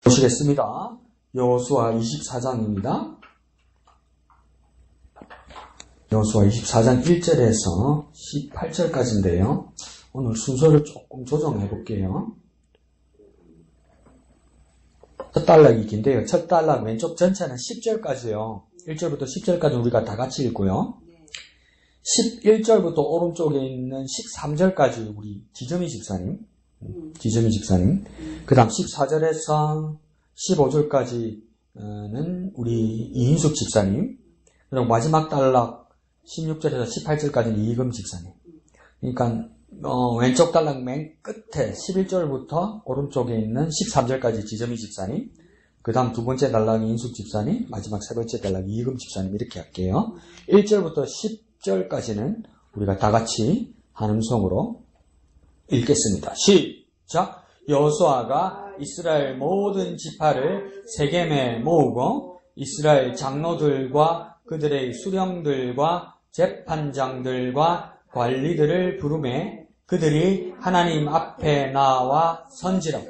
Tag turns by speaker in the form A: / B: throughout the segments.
A: 보시겠습니다. 여호수아 24장입니다. 여호수아 24장 1절에서 18절까지인데요. 오늘 순서를 조금 조정해 볼게요. 첫 단락이 긴데요. 첫 단락 왼쪽 전체는 10절까지요. 1절부터 10절까지 우리가 다 같이 읽고요. 11절부터 오른쪽에 있는 13절까지 우리 지점이 집사님, 그 다음 14절에서 15절까지는 우리 이인숙 집사님, 그리고 마지막 단락 16절에서 18절까지는 이익음 집사님. 그러니까 왼쪽 단락 맨 끝에 11절부터 오른쪽에 있는 13절까지 지점이 집사님, 그 다음 두 번째 단락이 인숙 집사님, 마지막 세 번째 단락이 이익음 집사님, 이렇게 할게요. 1절부터 10절까지는 우리가 다 같이 한 음성으로 읽겠습니다. 시작! 여호수아가 이스라엘 모든 지파를 세겜에 모으고 이스라엘 장로들과 그들의 수령들과 재판장들과 관리들을 부르매 그들이 하나님 앞에 나와 선지라.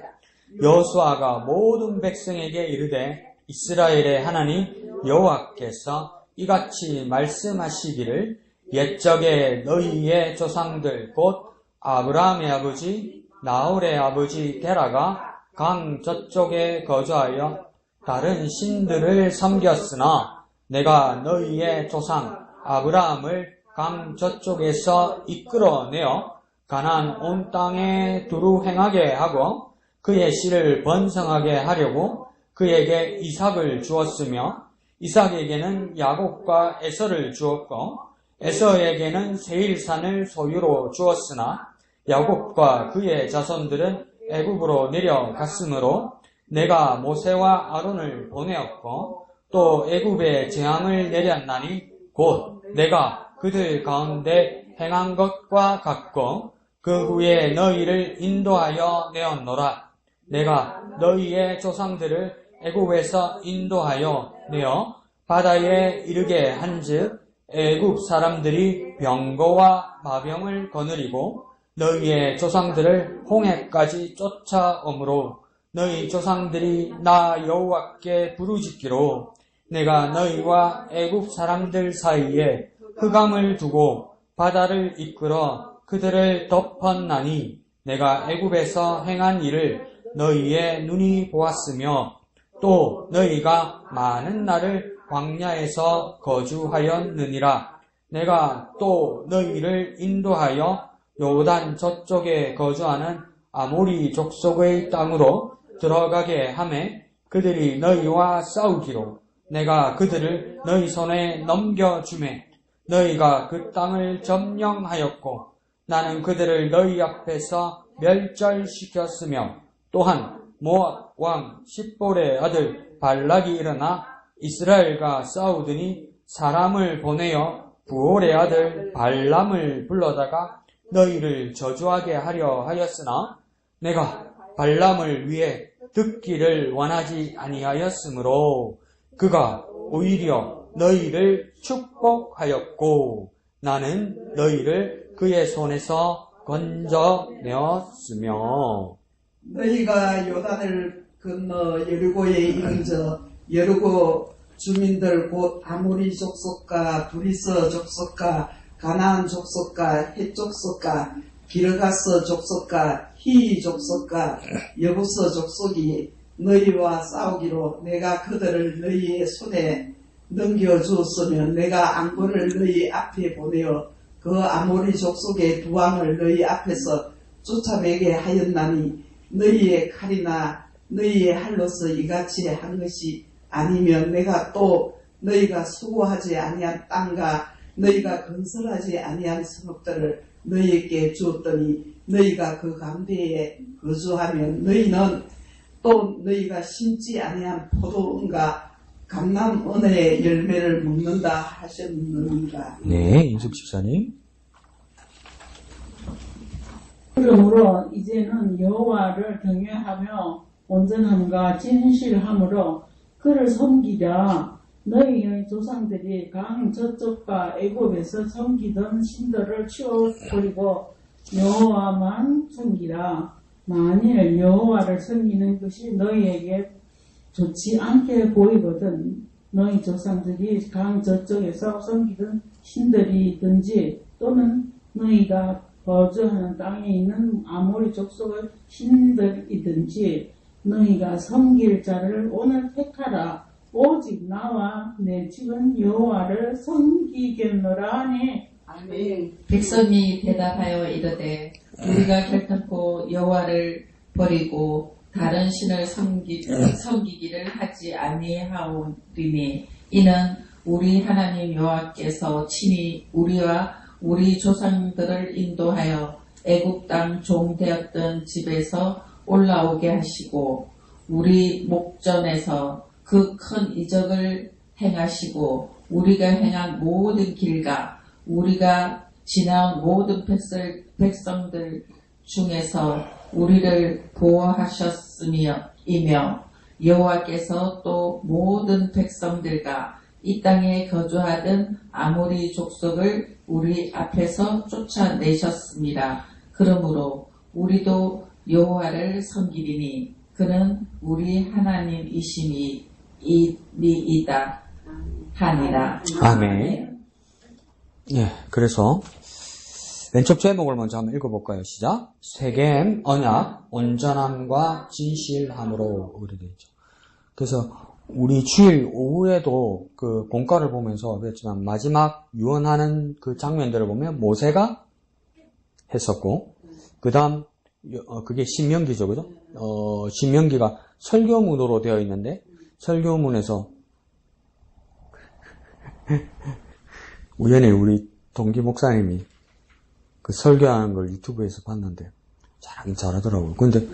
A: 여호수아가 모든 백성에게 이르되 이스라엘의 하나님 여호와께서 이같이 말씀하시기를 옛적에 너희의 조상들 곧 아브라함의 아버지 나홀의 아버지 데라가 강 저쪽에 거주하여 다른 신들을 섬겼으나 내가 너희의 조상 아브라함을 강 저쪽에서 이끌어내어 가나안 온 땅에 두루 행하게 하고 그의 씨를 번성하게 하려고 그에게 이삭을 주었으며 이삭에게는 야곱과 에서를 주었고 에서에게는 세일산을 소유로 주었으나 야곱과 그의 자손들은 애굽으로 내려갔으므로 내가 모세와 아론을 보내었고 또 애굽에 재앙을 내렸나니 곧 내가 그들 가운데 행한 것과 같고 그 후에 너희를 인도하여 내었노라. 내가 너희의 조상들을 애굽에서 인도하여 내어 바다에 이르게 한즉 애굽 사람들이 병거와 마병을 거느리고 너희의 조상들을 홍해까지 쫓아오므로 너희 조상들이 나 여호와께 부르짖기로 내가 너희와 애굽 사람들 사이에 흑암을 두고 바다를 이끌어 그들을 덮었나니 내가 애굽에서 행한 일을 너희의 눈이 보았으며 또 너희가 많은 날을 광야에서 거주하였느니라. 내가 또 너희를 인도하여 요단 저쪽에 거주하는 아모리 족속의 땅으로 들어가게 하매 그들이 너희와 싸우기로 내가 그들을 너희 손에 넘겨주매 너희가 그 땅을 점령하였고 나는 그들을 너희 앞에서 멸절시켰으며 또한 모압 왕 십볼의 아들 발락이 일어나 이스라엘과 싸우더니 사람을 보내어 부올의 아들 발람을 불러다가 너희를 저주하게 하려 하였으나 내가 발람을 위해 듣기를 원하지 아니하였으므로 그가 오히려 너희를 축복하였고 나는 너희를 그의 손에서 건져내었으며
B: 너희가 요단을 건너 여리고에 이른저 여리고 주민들 곧 아모리 족속과 브리스 족속과 가나안 족속과 헷 족속과 기르가스 족속과 히 족속과 여부스 족속이 너희와 싸우기로 내가 그들을 너희의 손에 넘겨주었으면 내가 앙고를 너희 앞에 보내어 그 아모리 족속의 두 왕을 너희 앞에서 쫓아내게 하였나니 너희의 칼이나 너희의 할로서 이같이 한 것이 아니면 내가 또 너희가 수고하지 아니한 땅과 너희가 건설하지 아니한 성읍들을 너희에게 주었더니 너희가 그 가운데에 거주하면 너희는 또 너희가 심지 아니한 포도원과 감람원의 열매를 먹는다 하셨느니라.
A: 네, 인숙 집사님.
C: 그러므로 이제는 여호와를 경외하며 온전함과 진실함으로 그를 섬기자. 너희의 조상들이 강 저쪽과 애굽에서 섬기던 신들을 치워버리고 여호와만 섬기라. 만일 여호와를 섬기는 것이 너희에게 좋지 않게 보이거든. 너희 조상들이 강 저쪽에서 섬기던 신들이든지 또는 너희가 거주하는 땅에 있는 아모리 족속의 신들이든지 너희가 섬길 자를 오늘 택하라. 오직 나와 내 집은 여호와를 섬기겠노라 하니.
D: 아멘. 백성이 대답하여 이르되 우리가 결탄코 여호와를 버리고 다른 신을 섬기기를 하지 아니하오리니 이는 우리 하나님 여호와께서 친히 우리와 우리 조상들을 인도하여 애굽 땅 종되었던 집에서 올라오게 하시고 우리 목전에서 그 큰 이적을 행하시고 우리가 행한 모든 길과 우리가 지나온 모든 백성들 중에서 우리를 보호하셨으며 여호와께서 또 모든 백성들과 이 땅에 거주하던 아모리 족속을 우리 앞에서 쫓아내셨습니다. 그러므로 우리도 여호와를 섬기리니 그는 우리 하나님이심이이다 하니라.
A: 아멘. 예, 그래서 왼쪽 제목을 먼저 한번 읽어볼까요? 시작. 세겜 언약 온전함과 진실함으로 의뢰되어 있죠. 그래서 우리 주일 오후에도 그 공과를 보면서 그랬지만 마지막 유언하는 그 장면들을 보면 모세가 했었고 그 다음 그게 신명기죠, 그죠? 신명기가 설교문으로 되어 있는데 설교문에서 우연히 우리 동기 목사님이 그 설교하는 걸 유튜브에서 봤는데 잘하긴 잘하더라고요. 근데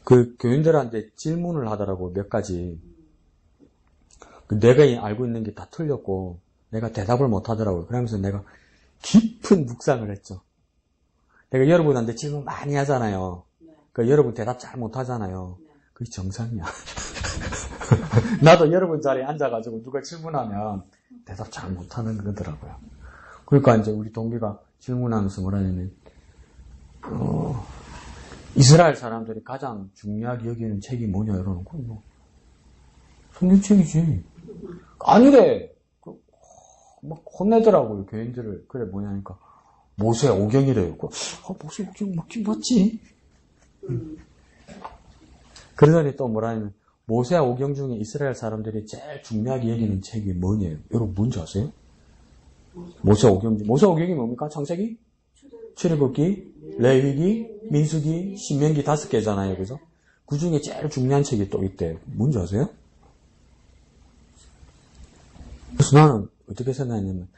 A: 그 교인들한테 질문을 하더라고, 몇 가지. 내가 알고 있는 게 다 틀렸고 내가 대답을 못 하더라고요. 그러면서 내가 깊은 묵상을 했죠. 내가 여러분한테 질문 많이 하잖아요. 그러니까 여러분 대답 잘 못 하잖아요. 그게 정상이야. 나도 여러분 자리에 앉아가지고 누가 질문하면 대답 잘 못하는 거더라고요. 그러니까 이제 우리 동기가 질문하면서 뭐라냐면 이스라엘 사람들이 가장 중요하게 여기는 책이 뭐냐 이러는 거 뭐 성경책이지. 아니래. 막 혼내더라고요, 교인들을. 그래 뭐냐니까 모세 오경이래요. 모세 오경 맞긴 맞지. 그러더니 또 뭐라냐면 모세 오경 중에 이스라엘 사람들이 제일 중요하게 여기는 책이 뭐냐요. 여러분 뭔지 아세요? 모세 오경이 뭡니까? 창세기? 출애굽기, 레위기, 민수기, 신명기 5개잖아요. 그죠? 그 중에 제일 중요한 책이 또 있대요. 뭔지 아세요? 그래서 나는 어떻게 생각했냐면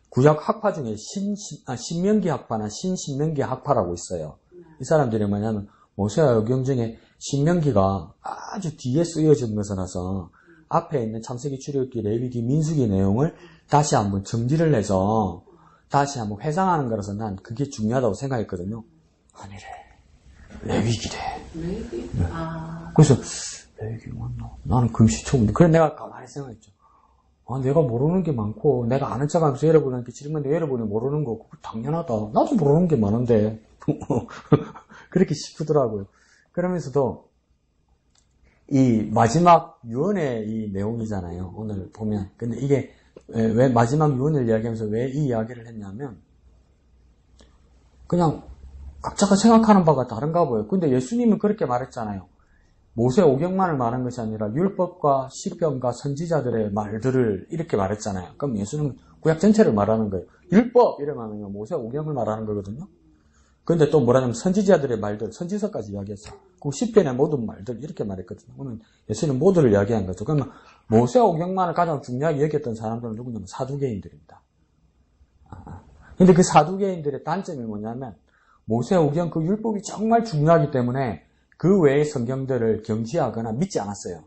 A: 구약 학파 중에 신명기 학파나 신신명기 학파라고 있어요. 이 사람들이 뭐냐면 모세와 오경 중에 신명기가 아주 뒤에 쓰여진 것이라서 앞에 있는 창세기, 출애굽기, 레위기, 민수기 내용을 다시 한번 정리를 해서 다시 한번 회상하는 거라서 난 그게 중요하다고 생각했거든요. 아니래. 레위기래.
D: 레위기?
A: 네. 그래서 레위기 맞나? 나는 금시초문인데. 그래 내가 가만히 생각했죠. 내가 모르는 게 많고 내가 아는 척하면서 여러분한테 질문인데 여러분이 모르는 거 당연하다. 나도 모르는 게 많은데 그렇게 싶더라고요. 그러면서도 이 마지막 유언의 이 내용이잖아요. 오늘 보면. 근데 이게 왜 마지막 유언을 이야기하면서 왜 이 이야기를 했냐면 그냥 각자가 생각하는 바가 다른가 봐요. 근데 예수님은 그렇게 말했잖아요. 모세 오경만을 말한 것이 아니라 율법과 시편과 선지자들의 말들을 이렇게 말했잖아요. 그럼 예수님은 구약 전체를 말하는 거예요. 율법 이러면 모세 오경을 말하는 거거든요. 근데 또 뭐라냐면 선지자들의 말들, 선지서까지 이야기했어요. 그 시편의 모든 말들 이렇게 말했거든요. 오늘 예수님은 모두를 이야기한 거죠. 그러면 모세 오경만을 가장 중요하게 여겼던 사람들은 누구냐면 사두개인들입니다. 근데 그 사두개인들의 단점이 뭐냐면 모세 오경 그 율법이 정말 중요하기 때문에 그 외의 성경들을 경시하거나 믿지 않았어요.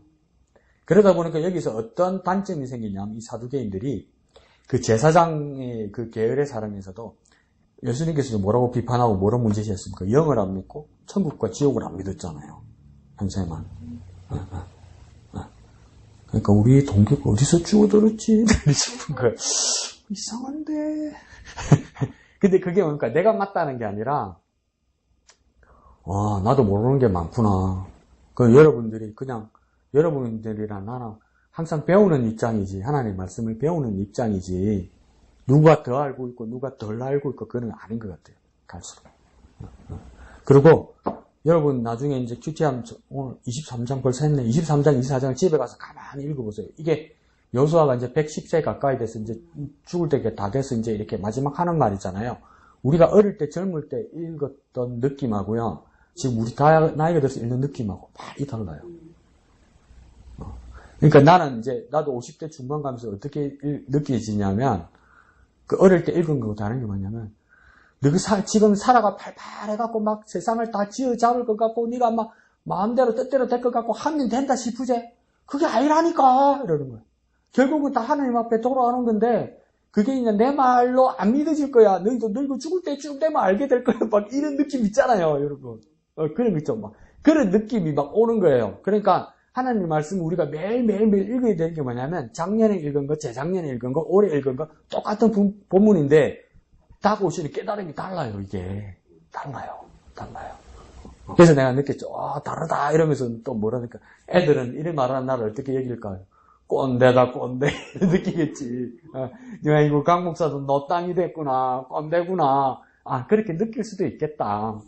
A: 그러다 보니까 여기서 어떤 단점이 생기냐면 이 사두개인들이 그 제사장의 그 계열의 사람에서도 예수님께서 뭐라고 비판하고 뭐라고 문제시했습니까? 영을 안 믿고 천국과 지옥을 안 믿었잖아요. 현세만. 그러니까 우리 동기가 어디서 주워들었지? 싶은 거예요. 이상한데. 근데 그게 뭡니까? 내가 맞다는 게 아니라 나도 모르는 게 많구나. 그 여러분들이 그냥 여러분들이랑 나는 항상 배우는 입장이지, 하나님의 말씀을 배우는 입장이지, 누가 더 알고 있고 누가 덜 알고 있고 그건 아닌 것 같아요. 갈수록. 그리고 여러분 나중에 이제 큐티함 오늘 23장 벌써 했네. 23장, 24장을 집에 가서 가만히 읽어보세요. 이게 여호수아가 이제 110세 가까이 돼서 이제 죽을 때가 다 돼서 이제 이렇게 마지막 하는 말이잖아요. 우리가 어릴 때 젊을 때 읽었던 느낌하고요. 지금 우리 다 나이가 들어서 읽는 느낌하고 많이 달라요. 그러니까 나는 이제 나도 50대 중반 가면서 어떻게 느껴지냐면 그 어릴 때 읽은 거하고 다른 게 뭐냐면 너가 지금 살아가 팔팔해갖고 막 세상을 다 쥐어잡을 것 같고 네가 막 마음대로 뜻대로 될 것 같고 하면 된다 싶으지? 그게 아니라니까 이러는 거야. 결국은 다 하나님 앞에 돌아오는 건데 그게 이제 내 말로 안 믿어질 거야. 너희도 늙고 죽을 때쯤 되면 알게 될 거야. 막 이런 느낌 있잖아요, 여러분. 그런 거 있죠. 막 그런 느낌이 막 오는 거예요. 그러니까 하나님 말씀 우리가 매일매일 읽어야 되는 게 뭐냐면 작년에 읽은 거, 재작년에 읽은 거, 올해 읽은 거 똑같은 본문인데 딱 오시는 깨달음이 달라요. 이게 달라요. 그래서 내가 느꼈죠. 다르다 이러면서 또 뭐라니까 애들은 이런 말하는 나를 어떻게 여길까요? 꼰대다 꼰대 느끼겠지. 이거 강 목사도 너 땅이 됐구나, 꼰대구나. 그렇게 느낄 수도 있겠다.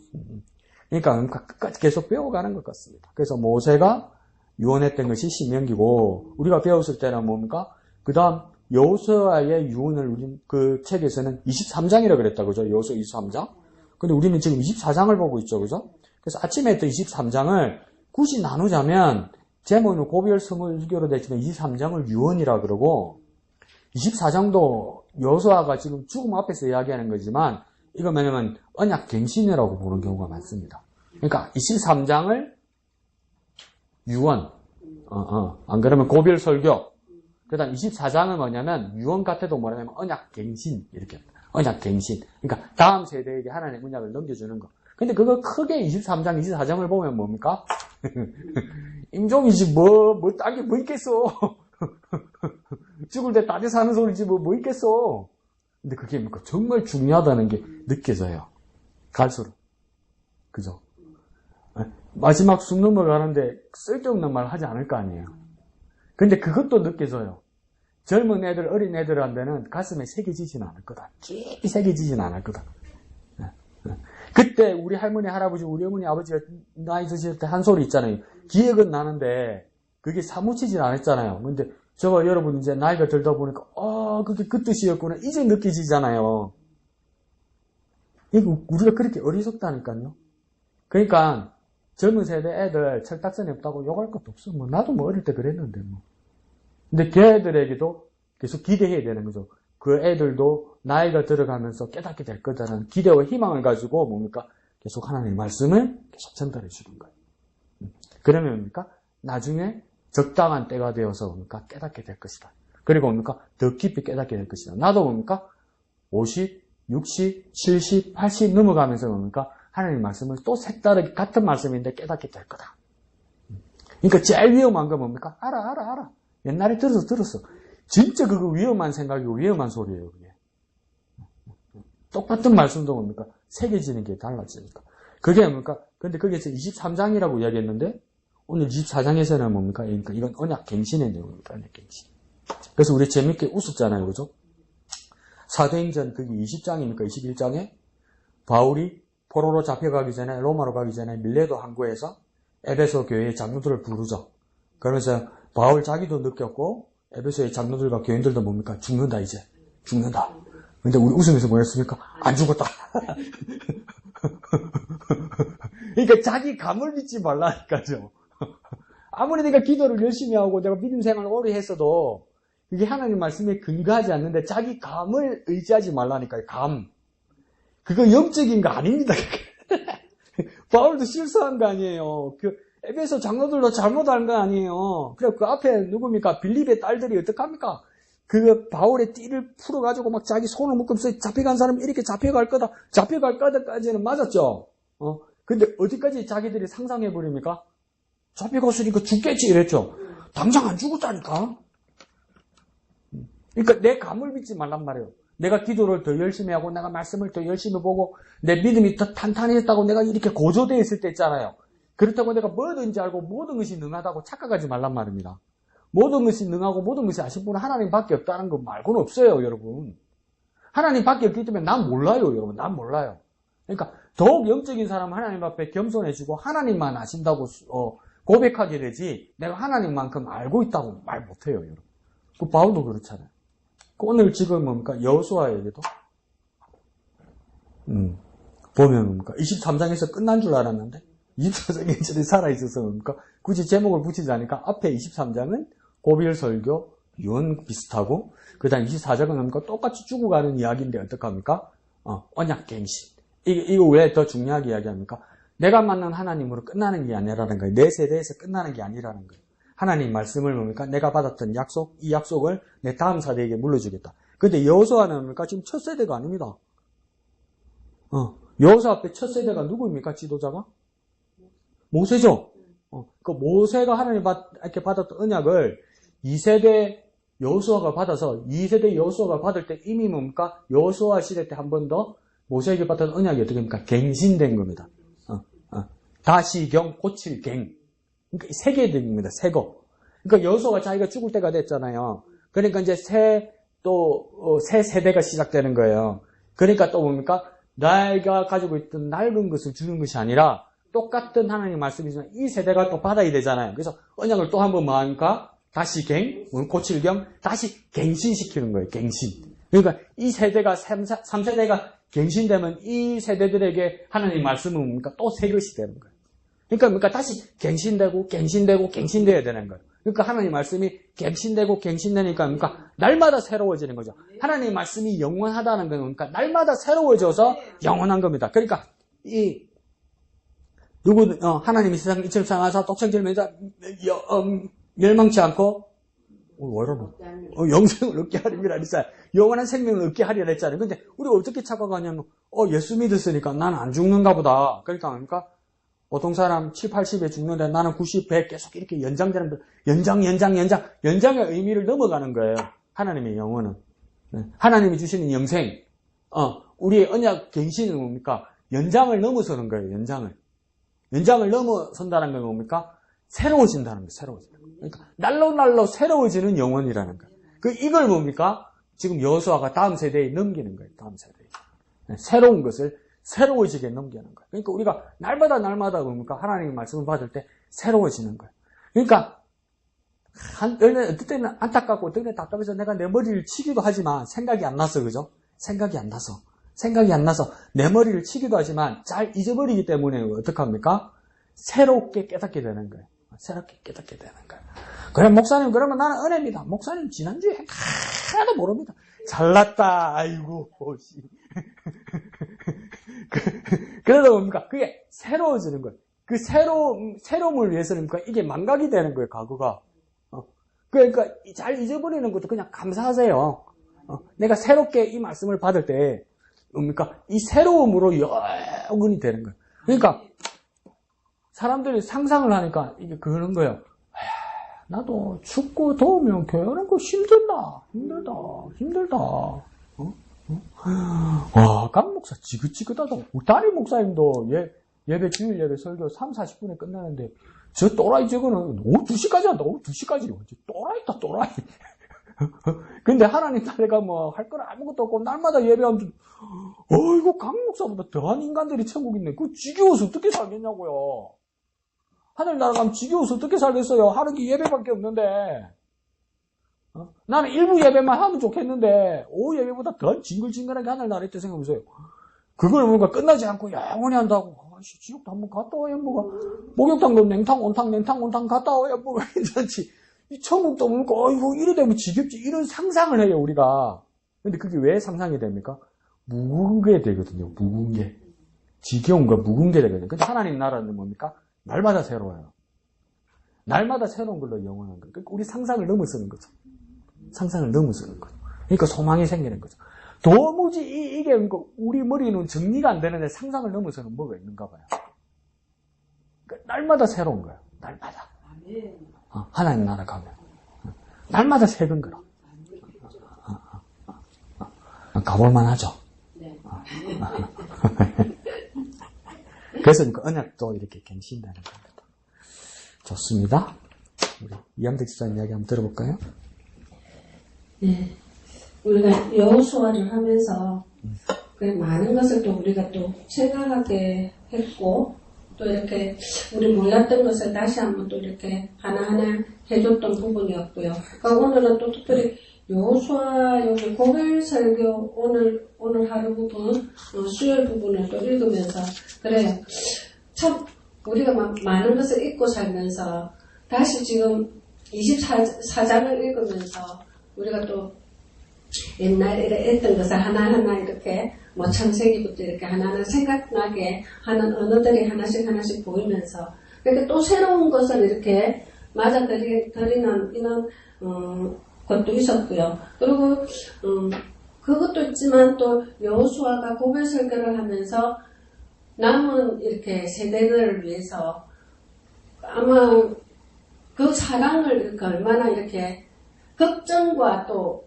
A: 그러니까 끝까지 계속 배워가는 것 같습니다. 그래서 모세가 유언했던 것이 신명기고 우리가 배웠을 때는 뭡니까? 그 다음 여호수아의 유언을 우리 그 책에서는 23장이라고 그랬다, 그죠? 여호수아 23장. 근데 우리는 지금 24장을 보고 있죠, 그죠? 그래서 아침에 했던 23장을 굳이 나누자면 제목은 고별 스물교로 되지만 23장을 유언이라 그러고 24장도 여호수아가 지금 죽음 앞에서 이야기하는 거지만 이거 뭐냐면 언약 갱신이라고 보는 경우가 많습니다. 그러니까 23장을 유언, 안 그러면 고별 설교. 그 다음 24장은 뭐냐면 유언 같아도 뭐냐면 언약 갱신 이렇게 언약 갱신. 그러니까 다음 세대에게 하나님의 언약을 넘겨주는 거. 근데 그거 크게 23장, 24장을 보면 뭡니까? 임종이지 뭐 딴 게 뭐 있겠어. 죽을 때 따지 사는 소리지 뭐 있겠어. 근데 그게 뭡니까? 정말 중요하다는 게 느껴져요. 갈수록. 그죠? 마지막 숨 넘어가는데 쓸데없는 말 하지 않을 거 아니에요. 근데 그것도 느껴져요. 젊은 애들, 어린 애들한테는 가슴에 새겨지진 않을 거다. 깊이 새겨지진 않을 거다. 그때 우리 할머니, 할아버지, 우리 어머니, 아버지가 나이 드실 때 한 소리 있잖아요. 기억은 나는데 그게 사무치진 않았잖아요. 근데 저거 여러분 이제 나이가 들다 보니까 그게 그 뜻이었구나. 이제 느껴지잖아요. 이거 우리가 그렇게 어리석다니까요. 그러니까 젊은 세대 애들 철딱선이 없다고 욕할 것도 없어. 나도 어릴 때 그랬는데 근데 걔들에게도 계속 기대해야 되는 거죠. 그 애들도 나이가 들어가면서 깨닫게 될 거다라는 기대와 희망을 가지고 뭡니까? 계속 하나님의 말씀을 계속 전달해 주는 거예요. 그러면 뭡니까? 나중에 적당한 때가 되어서 뭡니까? 깨닫게 될 것이다. 그리고 뭡니까? 더 깊이 깨닫게 될 것이다. 나도 뭡니까? 50, 60, 70, 80 넘어가면서 뭡니까? 하나님의 말씀을 또 색다르게 같은 말씀인데 깨닫게 될 거다. 그러니까 제일 위험한 건 뭡니까? 알아. 옛날에 들었어. 진짜 그거 위험한 생각이고 위험한 소리예요, 그게. 똑같은 말씀도 뭡니까? 새겨지는 게 달라지니까. 그게 뭡니까? 근데 거기에서 23장이라고 이야기했는데, 오늘 24장에서는 뭡니까? 그러니까 이건 언약 갱신의 내용입니다, 언약 갱신. 그래서 우리 재밌게 웃었잖아요, 그죠? 사도행전 그게 20장입니까? 21장에? 바울이 포로로 잡혀가기 전에, 로마로 가기 전에 밀레도 항구에서 에베소 교회의 장로들을 부르죠. 그러면서 바울 자기도 느꼈고, 에베소의 장로들과 교인들도 뭡니까? 죽는다. 근데 우리 웃으면서 뭐였습니까? 안 죽었다. 그러니까 자기 감을 믿지 말라니까요. 아무리 내가 기도를 열심히 하고 내가 믿음 생활을 오래 했어도 이게 하나님 말씀에 근거하지 않는데 자기 감을 의지하지 말라니까요. 감. 그거 영적인 거 아닙니다. 바울도 실수한 거 아니에요. 에베소 장로들도 잘못한 거 아니에요. 그래, 그 앞에 누굽니까? 빌립의 딸들이 어떡합니까? 그 바울의 띠를 풀어가지고 막 자기 손을 묶으면서 잡혀간 사람이 이렇게 잡혀갈 거다까지는 맞았죠. 근데 어디까지 자기들이 상상해버립니까? 잡혀갔으니까 죽겠지 이랬죠. 당장 안 죽었다니까. 그러니까 내 감을 믿지 말란 말이에요. 내가 기도를 더 열심히 하고 내가 말씀을 더 열심히 보고 내 믿음이 더 탄탄해졌다고 내가 이렇게 고조되어 있을 때 있잖아요. 그렇다고 내가 뭐든지 알고 모든 것이 능하다고 착각하지 말란 말입니다. 모든 것이 능하고 모든 것이 아신 분은 하나님밖에 없다는 거 말고는 없어요, 여러분. 하나님밖에 없기 때문에 난 몰라요, 여러분. 난 몰라요. 그러니까 더욱 영적인 사람은 하나님 앞에 겸손해지고 하나님만 아신다고 고백하게 되지 내가 하나님만큼 알고 있다고 말 못해요, 여러분. 그 바울도 그렇잖아요. 오늘 지금 뭡니까? 여호수아에게도 보면 뭡니까? 23장에서 끝난 줄 알았는데 24장 1절이 살아있어서 뭡니까? 굳이 제목을 붙이지 않으니까 앞에 23장은 고별설교, 유언 비슷하고 그 다음 24장은 뭡니까? 똑같이 죽어가는 이야기인데 어떡합니까? 언약갱신. 이거 왜 더 중요하게 이야기합니까? 내가 만난 하나님으로 끝나는 게 아니라는 거예요. 내 세대에서 끝나는 게 아니라는 거예요. 하나님 말씀을 뭡니까? 내가 받았던 약속, 이 약속을 내 다음 세대에게 물려주겠다. 근데 여호수아는 뭡니까? 지금 첫 세대가 아닙니다. 여호수아 앞에 첫 세대가 누구입니까? 지도자가? 모세죠. 그 모세가 하나님께 받았던 언약을 2세대 여호수아가 받아서 2세대 여호수아가 받을 때 이미 뭡니까? 여호수아 시대 때 한 번 더 모세에게 받았던 언약이 어떻게 됩니까? 갱신된 겁니다. 다시경, 고칠갱. 그러니까 세 개입니다. 세 거. 그러니까 여호수아가 자기가 죽을 때가 됐잖아요. 그러니까 이제 새 세대가 시작되는 거예요. 그러니까 또 뭡니까? 내가 가지고 있던 낡은 것을 주는 것이 아니라 똑같은 하나님 말씀이지만 이 세대가 또 받아야 되잖아요. 그래서 언약을 또 한 번 뭐 합니까? 다시 고칠경, 다시 갱신시키는 거예요. 갱신. 그러니까 이 세대가 3세대가 갱신되면 이 세대들에게 하나님 말씀은 뭡니까? 또 새 것이 되는 거예요. 그러니까 다시 갱신되고 갱신돼야 되는 거예요. 그러니까 하나님 말씀이 갱신되고 갱신되니까 뭡니까? 날마다 새로워지는 거죠. 하나님 말씀이 영원하다는 건 뭡니까? 날마다 새로워져서 영원한 겁니다. 그러니까 하나님이 세상 이처럼 사랑하사 독생자를 멸망치 않고 영생을 얻게 하리라 했어요. 영원한 생명을 얻게 하리라 했잖아요. 근데 우리가 어떻게 착각하냐면 예수 믿었으니까 나는 안 죽는가 보다. 그러니까 뭡니까? 보통 사람 7, 80에 죽는데 나는 90, 100 계속 이렇게 연장되는 거예요. 연장의 의미를 넘어가는 거예요. 하나님의 영혼은. 하나님이 주시는 영생. 우리의 언약 갱신은 뭡니까? 연장을 넘어서는 거예요. 연장을 넘어선다는 건 뭡니까? 새로워진다는 거예요. 새로워진다. 그러니까 날로 새로워지는 영혼이라는 거예요. 이걸 뭡니까? 지금 여호수아가 다음 세대에 넘기는 거예요. 다음 세대에. 새로운 것을 새로워지게 넘기는 거예요. 그러니까 우리가 날마다 뭡니까? 하나님의 말씀을 받을 때 새로워지는 거예요. 그러니까 어떨 때는 안타깝고 어떨 때는 답답해서 내가 내 머리를 치기도 하지만 생각이 안 나서 그죠? 생각이 안 나서 내 머리를 치기도 하지만 잘 잊어버리기 때문에 어떡합니까? 새롭게 깨닫게 되는 거예요. 새롭게 깨닫게 되는 거예요. 그래 목사님 그러면 나는 은혜입니다. 목사님 지난주에 하나도 모릅니다. 잘났다. 아이고 씨. 그러다 뭡니까? 그게 새로워지는 거예요. 그 새로움을 위해서는 이게 망각이 되는 거예요. 과거가. 그러니까 잘 잊어버리는 것도 그냥 감사하세요. 내가 새롭게 이 말씀을 받을 때 뭡니까? 이 새로움으로 영원히 되는 거예요. 그러니까 사람들이 상상을 하니까 이게 그러는 거예요. 나도 춥고 더우면 교회하는 거 힘들다. 와, 강 목사 지긋지긋하다. 우리 담임 목사님도 주일 예배 설교 3, 40분에 끝나는데 저 또라이 저거는 오후 2시까지 한다. 오후 2시까지. 또라이. 근데 하나님 나라가 할 건 아무것도 없고 날마다 예배하면 이거 강 목사보다 더한 인간들이 천국 있네. 그거 지겨워서 어떻게 살겠냐고요. 하늘 나라 가면 지겨워서 어떻게 살겠어요. 하는 게 예배밖에 없는데. 나는 일부 예배만 하면 좋겠는데 오후 예배보다 더 징글징글하게 하늘 나라 있다 생각해보세요. 그걸 뭔가 끝나지 않고 영원히 한다고. 지옥도 한번 갔다 와야 목욕탕도 냉탕 온탕 갔다 와야 괜찮지. 이 천국도 뭔가 이래 되면 지겹지. 이런 상상을 해요 우리가. 근데 그게 왜 상상이 됩니까? 묵은 게 되거든요. 묵은 게. 지겨운 거 묵은 게 되거든요. 근데 하나님 나라는 뭡니까? 날마다 새로워요. 날마다 새로운 걸로 영원한 거예요. 그러니까 우리 상상을 넘어서는 거죠. 그러니까 소망이 생기는 거죠. 도무지 이게 우리 머리는 정리가 안 되는데 상상을 넘어서는 뭐가 있는가 봐요. 그러니까 날마다 새로운 거예요. 날마다. 하나님 나라 가면 날마다 새로운 거라. 가볼만 하죠. 그래서 언약도 이렇게 갱신되는 겁니다. 좋습니다. 우리 이암득 집사님 이야기 한번 들어볼까요?
E: 네. 우리가 여호수아를 하면서 많은 것을 또 우리가 또 생각하게 했고, 또 이렇게 우리 몰랐던 것을 다시 한번 또 이렇게 하나하나 해줬던 부분이었고요. 그러니까 오늘은 또 특별히 여호수아 여기 고별 설교 오늘 하루 부분, 수요일 부분을 또 읽으면서 그래요. 참 우리가 많은 것을 잊고 살면서 다시 지금 24장을 읽으면서 우리가 또 옛날에 했던 것을 하나하나 이렇게 창세기부터 이렇게 하나하나 생각나게 하는 언어들이 하나씩 보이면서 그러니까 또 새로운 것을 이렇게 맞아들이는 이런 것도 있었고요. 그리고 그것도 있지만 또 여호수아가 고별 설교를 하면서 남은 이렇게 세대들을 위해서 아마 그 사랑을 이렇게 얼마나 이렇게 걱정과 또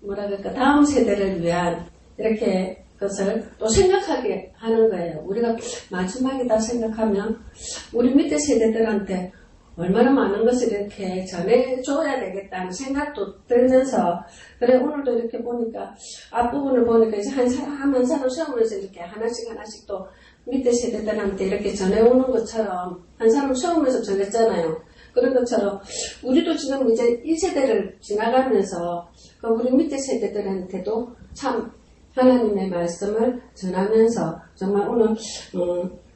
E: 뭐라 그럴까 다음 세대를 위한 이렇게 것을 또 생각하게 하는 거예요. 우리가 마지막이다 생각하면 우리 밑에 세대들한테 얼마나 많은 것을 이렇게 전해줘야 되겠다는 생각도 들면서 그래 오늘도 이렇게 보니까 앞부분을 보니까 이제 한 사람 한 사람 세우면서 이렇게 하나씩 또 밑에 세대들한테 이렇게 전해오는 것처럼 한 사람 세우면서 전했잖아요. 그런 것처럼 우리도 지금 이제 이 세대를 지나가면서 우리 밑에 세대들한테도 참 하나님의 말씀을 전하면서 정말 오늘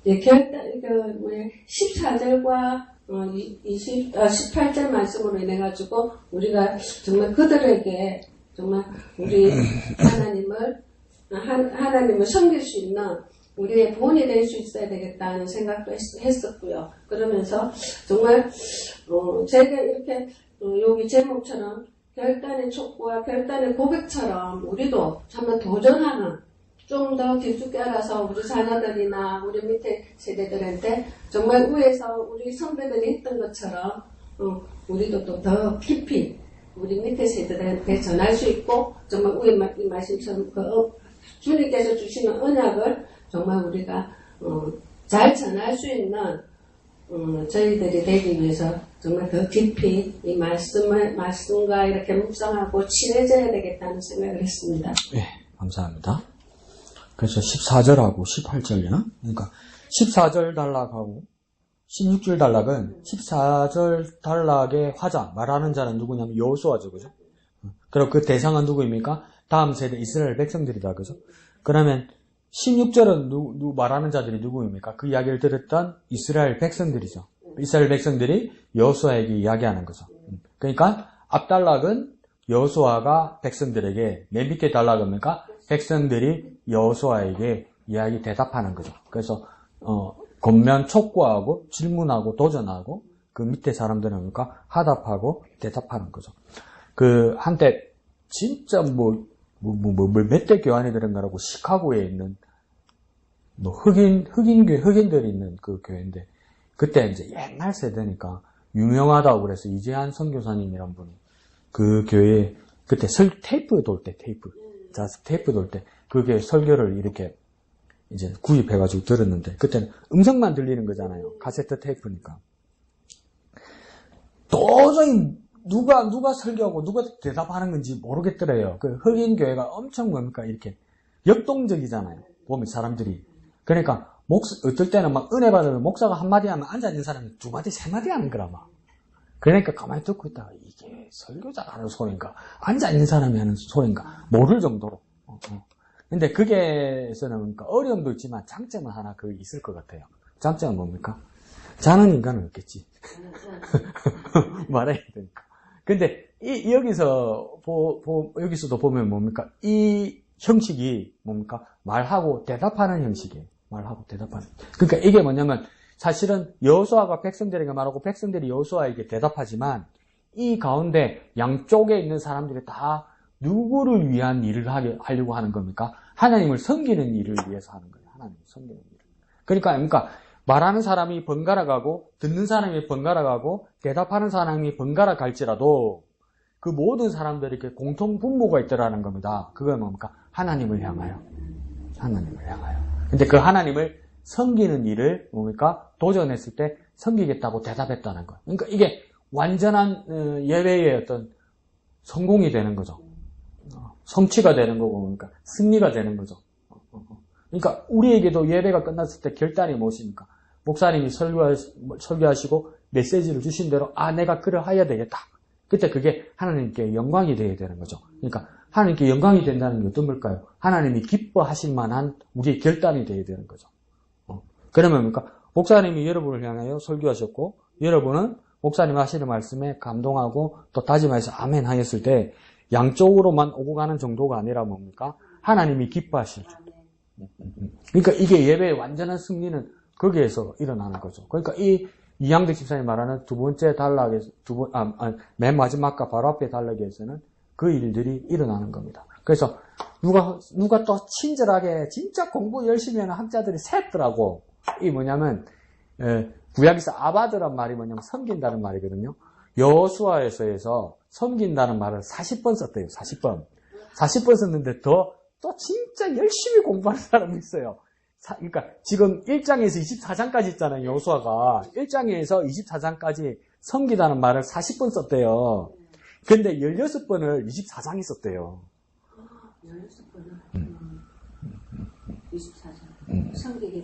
E: 14절과 18절 말씀으로 인해 가지고 우리가 정말 그들에게 정말 우리 하나님을 섬길 수 있는 우리의 본이 될 수 있어야 되겠다는 생각도 했었고요. 그러면서 정말 제가 이렇게 여기 제목처럼 결단의 촉구와 결단의 고백처럼 우리도 정말 도전하는 좀 더 깊숙이 알아서 우리 자녀들이나 우리 밑에 세대들한테 정말 위에서 우리 선배들이 했던 것처럼 우리도 또 더 깊이 우리 밑에 세대들한테 전할 수 있고 정말 위에 이 말씀처럼 주님께서 주시는 언약을 정말 우리가 잘 전할 수 있는 저희들이 되기 위해서 정말 더 깊이 이 말씀과 이렇게 묵상하고 친해져야 되겠다는 생각을 했습니다.
A: 네, 감사합니다. 그래서 14절하고 18절이나 그러니까 14절 단락하고 16절 단락은 14절 단락의 화자 말하는 자는 누구냐면 여호수아죠, 그죠? 그리고 그 대상은 누구입니까? 다음 세대 이스라엘 백성들이다, 그죠? 그러면 16절은 누구 말하는 자들이 누구입니까? 그 이야기를 들었던 이스라엘 백성들이죠. 이스라엘 백성들이 여호수아에게 이야기하는 거죠. 그러니까 앞단락은 여호수아가 백성들에게, 맨 밑에 단락은 뭡니까? 백성들이 여호수아에게 이야기 대답하는 거죠. 그래서 겉면 촉구하고 질문하고 도전하고 그 밑에 사람들은 뭡니까? 하답하고 대답하는 거죠. 그 한때 진짜 몇 대 교환이 들은가라고 시카고에 있는 흑인들이 있는 그 교회인데 그때 이제 옛날 세대니까 유명하다고 그래서 이재한 선교사님이란 분이 그 교회에 그때 테이프 돌 때 테이프 돌 때 그 교회 설교를 이렇게 이제 구입해가지고 들었는데 그때는 음성만 들리는 거잖아요. 카세트 테이프니까. 도저히 누가 설교하고 누가 대답하는 건지 모르겠더래요. 그 흑인 교회가 엄청 뭡니까 이렇게 역동적이잖아요. 보면 사람들이. 그러니까 어떨 때는 막 은혜 받으면 목사가 한마디 하면 앉아있는 사람이 두 마디 세 마디 하는 거라 막. 그러니까 가만히 듣고 있다가 이게 설교자가 하는 소리인가 앉아있는 사람이 하는 소리인가 모를 정도로. 근데 그게서는 그러니까 어려움도 있지만 장점은 하나 있을 것 같아요. 장점은 뭡니까? 자는 인간은 없겠지. 말해야 되니까. 근데 여기서도 보면 뭡니까? 이 형식이 뭡니까? 말하고 대답하는 형식이에요. 말하고 대답하는. 그러니까 이게 뭐냐면 사실은 여호수아가 백성들에게 말하고 백성들이 여호수아에게 대답하지만 이 가운데 양쪽에 있는 사람들이 다 누구를 위한 일을 하려고 하는 겁니까? 하나님을 섬기는 일을 위해서 하는 거예요. 하나님을 섬기는 일. 그러니까 말하는 사람이 번갈아 가고 듣는 사람이 번갈아 가고 대답하는 사람이 번갈아 갈지라도 그 모든 사람들에게 공통 분모가 있더라는 겁니다. 그건 뭡니까? 하나님을 향하여. 하나님을 향하여. 근데 그 하나님을 섬기는 일을 뭡니까? 도전했을 때 섬기겠다고 대답했다는 거예요. 그러니까 이게 완전한 예배의 어떤 성공이 되는 거죠. 성취가 되는 거고, 그러니까 승리가 되는 거죠. 그러니까 우리에게도 예배가 끝났을 때 결단이 무엇입니까? 목사님이 설교하시고 메시지를 주신 대로 내가 그러해야 되겠다. 그때 그게 하나님께 영광이 되어야 되는 거죠. 그러니까 하나님께 영광이 된다는 게 어떤 걸까요? 하나님이 기뻐하실 만한 우리의 결단이 되어야 되는 거죠. 그러면 뭡니까? 목사님이 여러분을 향하여 설교하셨고 여러분은 목사님 하시는 말씀에 감동하고 또 다짐해서 아멘 하였을 때 양쪽으로만 오고 가는 정도가 아니라 뭡니까? 하나님이 기뻐하시죠. 그러니까 이게 예배의 완전한 승리는 거기에서 일어나는 거죠. 그러니까 이 이양득 집사님 말하는 두 번째 단락에서 맨 마지막과 바로 앞에 단락에서는 그 일들이 일어나는 겁니다. 그래서 누가 또 친절하게 진짜 공부 열심히 하는 학자들이 셌더라고. 이 뭐냐면 구약에서 아바드란 말이 뭐냐면 섬긴다는 말이거든요. 여호수아에서 섬긴다는 말을 40번 썼대요. 40번 썼는데 또 진짜 열심히 공부하는 사람이 있어요. 그러니까 지금 1장에서 24장까지 있잖아요. 여호수아가 1장에서 24장까지 섬기다는 말을 40번 썼대요. 근데 16번을 24장에 썼대요.
E: 16번을 24장 섬기게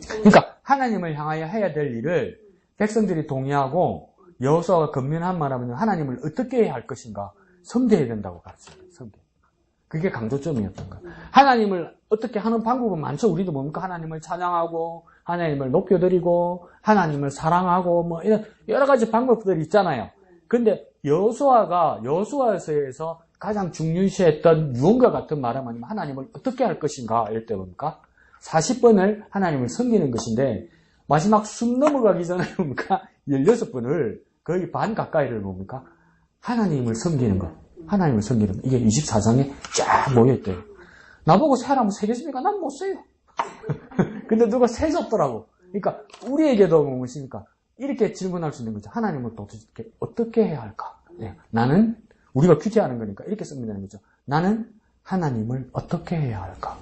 A: 그러니까 하나님을 향하여 해야 될 일을 백성들이 동의하고 여호수아가 건면한 말하면 하나님을 어떻게 해야 할 것인가 섬겨야 된다고 가르쳐요. 그게 강조점이었던 거예요. 하나님을 어떻게 하는 방법은 많죠. 우리도 뭡니까? 하나님을 찬양하고 하나님을 높여드리고 하나님을 사랑하고 뭐 이런 여러 가지 방법들이 있잖아요. 근데 여호수아서에서 가장 중요시했던 무언가 같은 말은 뭐냐면 하나님을 어떻게 할 것인가 이럴 때 뭡니까? 40번을 하나님을 섬기는 것인데 마지막 숨 넘어가기 전에 뭡니까? 16번을 거의 반 가까이를 뭡니까? 하나님을 섬기는 것. 하나님을 섬기는 것. 이게 24장에 쫙 모여있대요. 나보고 세라면 세겠습니까? 난 못 세요. 근데 누가 세졌더라고. 그러니까 우리에게도 무엇입니까? 이렇게 질문할 수 있는 거죠. 하나님을 도대체 어떻게 해야 할까? 네. 나는 우리가 큐티하는 거니까 이렇게 쓰면 되는 거죠. 나는 하나님을 어떻게 해야 할까?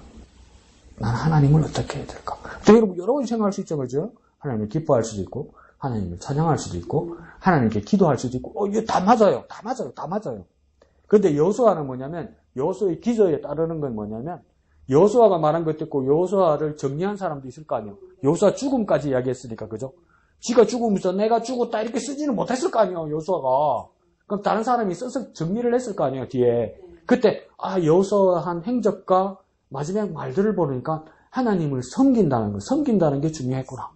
A: 나는 하나님을 어떻게 해야 될까? 여러분 여러 가지 생각할 수 있죠. 그죠? 하나님을 기뻐할 수도 있고 하나님을 찬양할 수도 있고 하나님께 기도할 수도 있고 이거 다 맞아요. 다 맞아요. 그런데 여호수아는 뭐냐면 여호수아의 기저에 따르는 건 뭐냐면 여호수아가 말한 것도 있고 여호수아를 정리한 사람도 있을 거 아니에요. 여호수아 죽음까지 이야기했으니까 그죠? 지가 죽으면서 내가 죽었다 이렇게 쓰지는 못했을 거 아니에요. 여호수아가. 그럼 다른 사람이 써서 정리를 했을 거 아니에요. 뒤에. 그때 여호수아 한 행적과 마지막 말들을 보니까 하나님을 섬긴다는 게 중요했구나.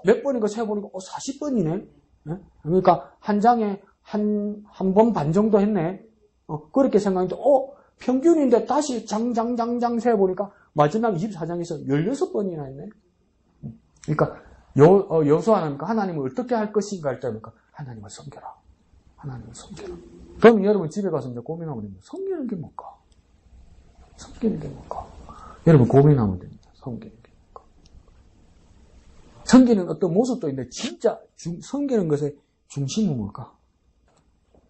A: 몇 번인가 세어보니까 40번이네. 네? 그러니까 한 장에 한 번 반 정도 했네. 그렇게 생각했는데 평균인데 다시 장장장장 세어보니까 마지막 24장에서 16번이나 했네. 그러니까 여호수아는 하나님을 어떻게 할 것인가 할 때 그러니까 하나님을 섬겨라. 하나님을 섬겨라. 그럼 여러분 집에 가서 이제 고민하면 됩니다. 섬기는 게 뭘까? 여러분 고민하면 됩니다. 섬기는 게 뭘까? 섬기는 어떤 모습도 있는데 진짜 섬기는 것의 중심은 뭘까?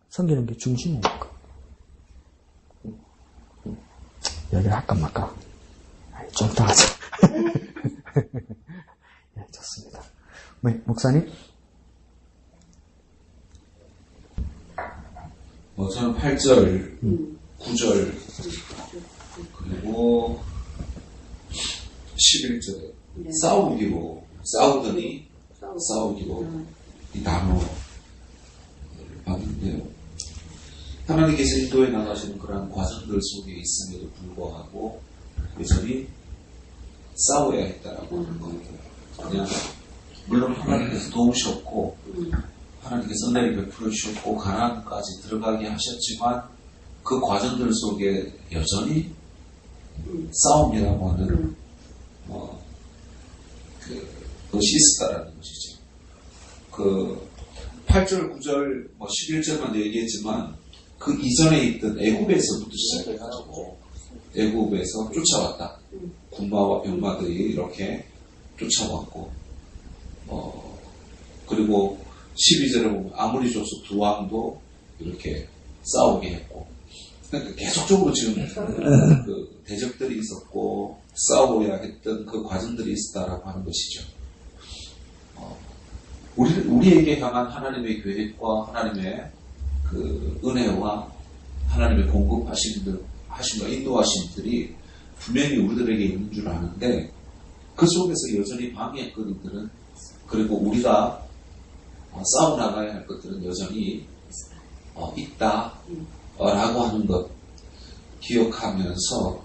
A: 섬기는 게 중심은 뭘까? 얘기를 할까 말까? 좀 더 하자. 네, 좋습니다. 네, 목사님?
F: 저는 8절, 9절, 그리고 11절에 싸우기로 이 단어를 봤는데요. 하나님께서 인도에 나가시는 그러한 과정들 속에 있음에도 불구하고 여전히 싸워야 했다라고 하는 거예요. 그냥 물론 하나님께서 도우셨고 하나님께서 은혜를 베풀어 주셨고 가나안까지 들어가게 하셨지만 그 과정들 속에 여전히 싸움이라고 하는 것이 있었다라는 것이죠. 그 8절, 9절, 11절만 얘기했지만 그 이전에 있던 애굽에서부터 시작해가지고 애굽에서 쫓아왔다. 군마와 병마들이 이렇게 쫓아왔고 그리고 12절에 보면 아모리 족속 두 왕도 이렇게 싸우게 했고 그러니까 계속적으로 지금 그 대적들이 있었고 싸워야 했던 그 과정들이 있었다라고 하는 것이죠. 우리에게 향한 하나님의 계획과 하나님의 그 은혜와 하나님의 공급하심과 인도하심들이 분명히 우리들에게 있는 줄 아는데 그 속에서 여전히 방해거리들은 그리고 우리가 싸워나가야 할 것들은 여전히 있다라고 하는 것 기억하면서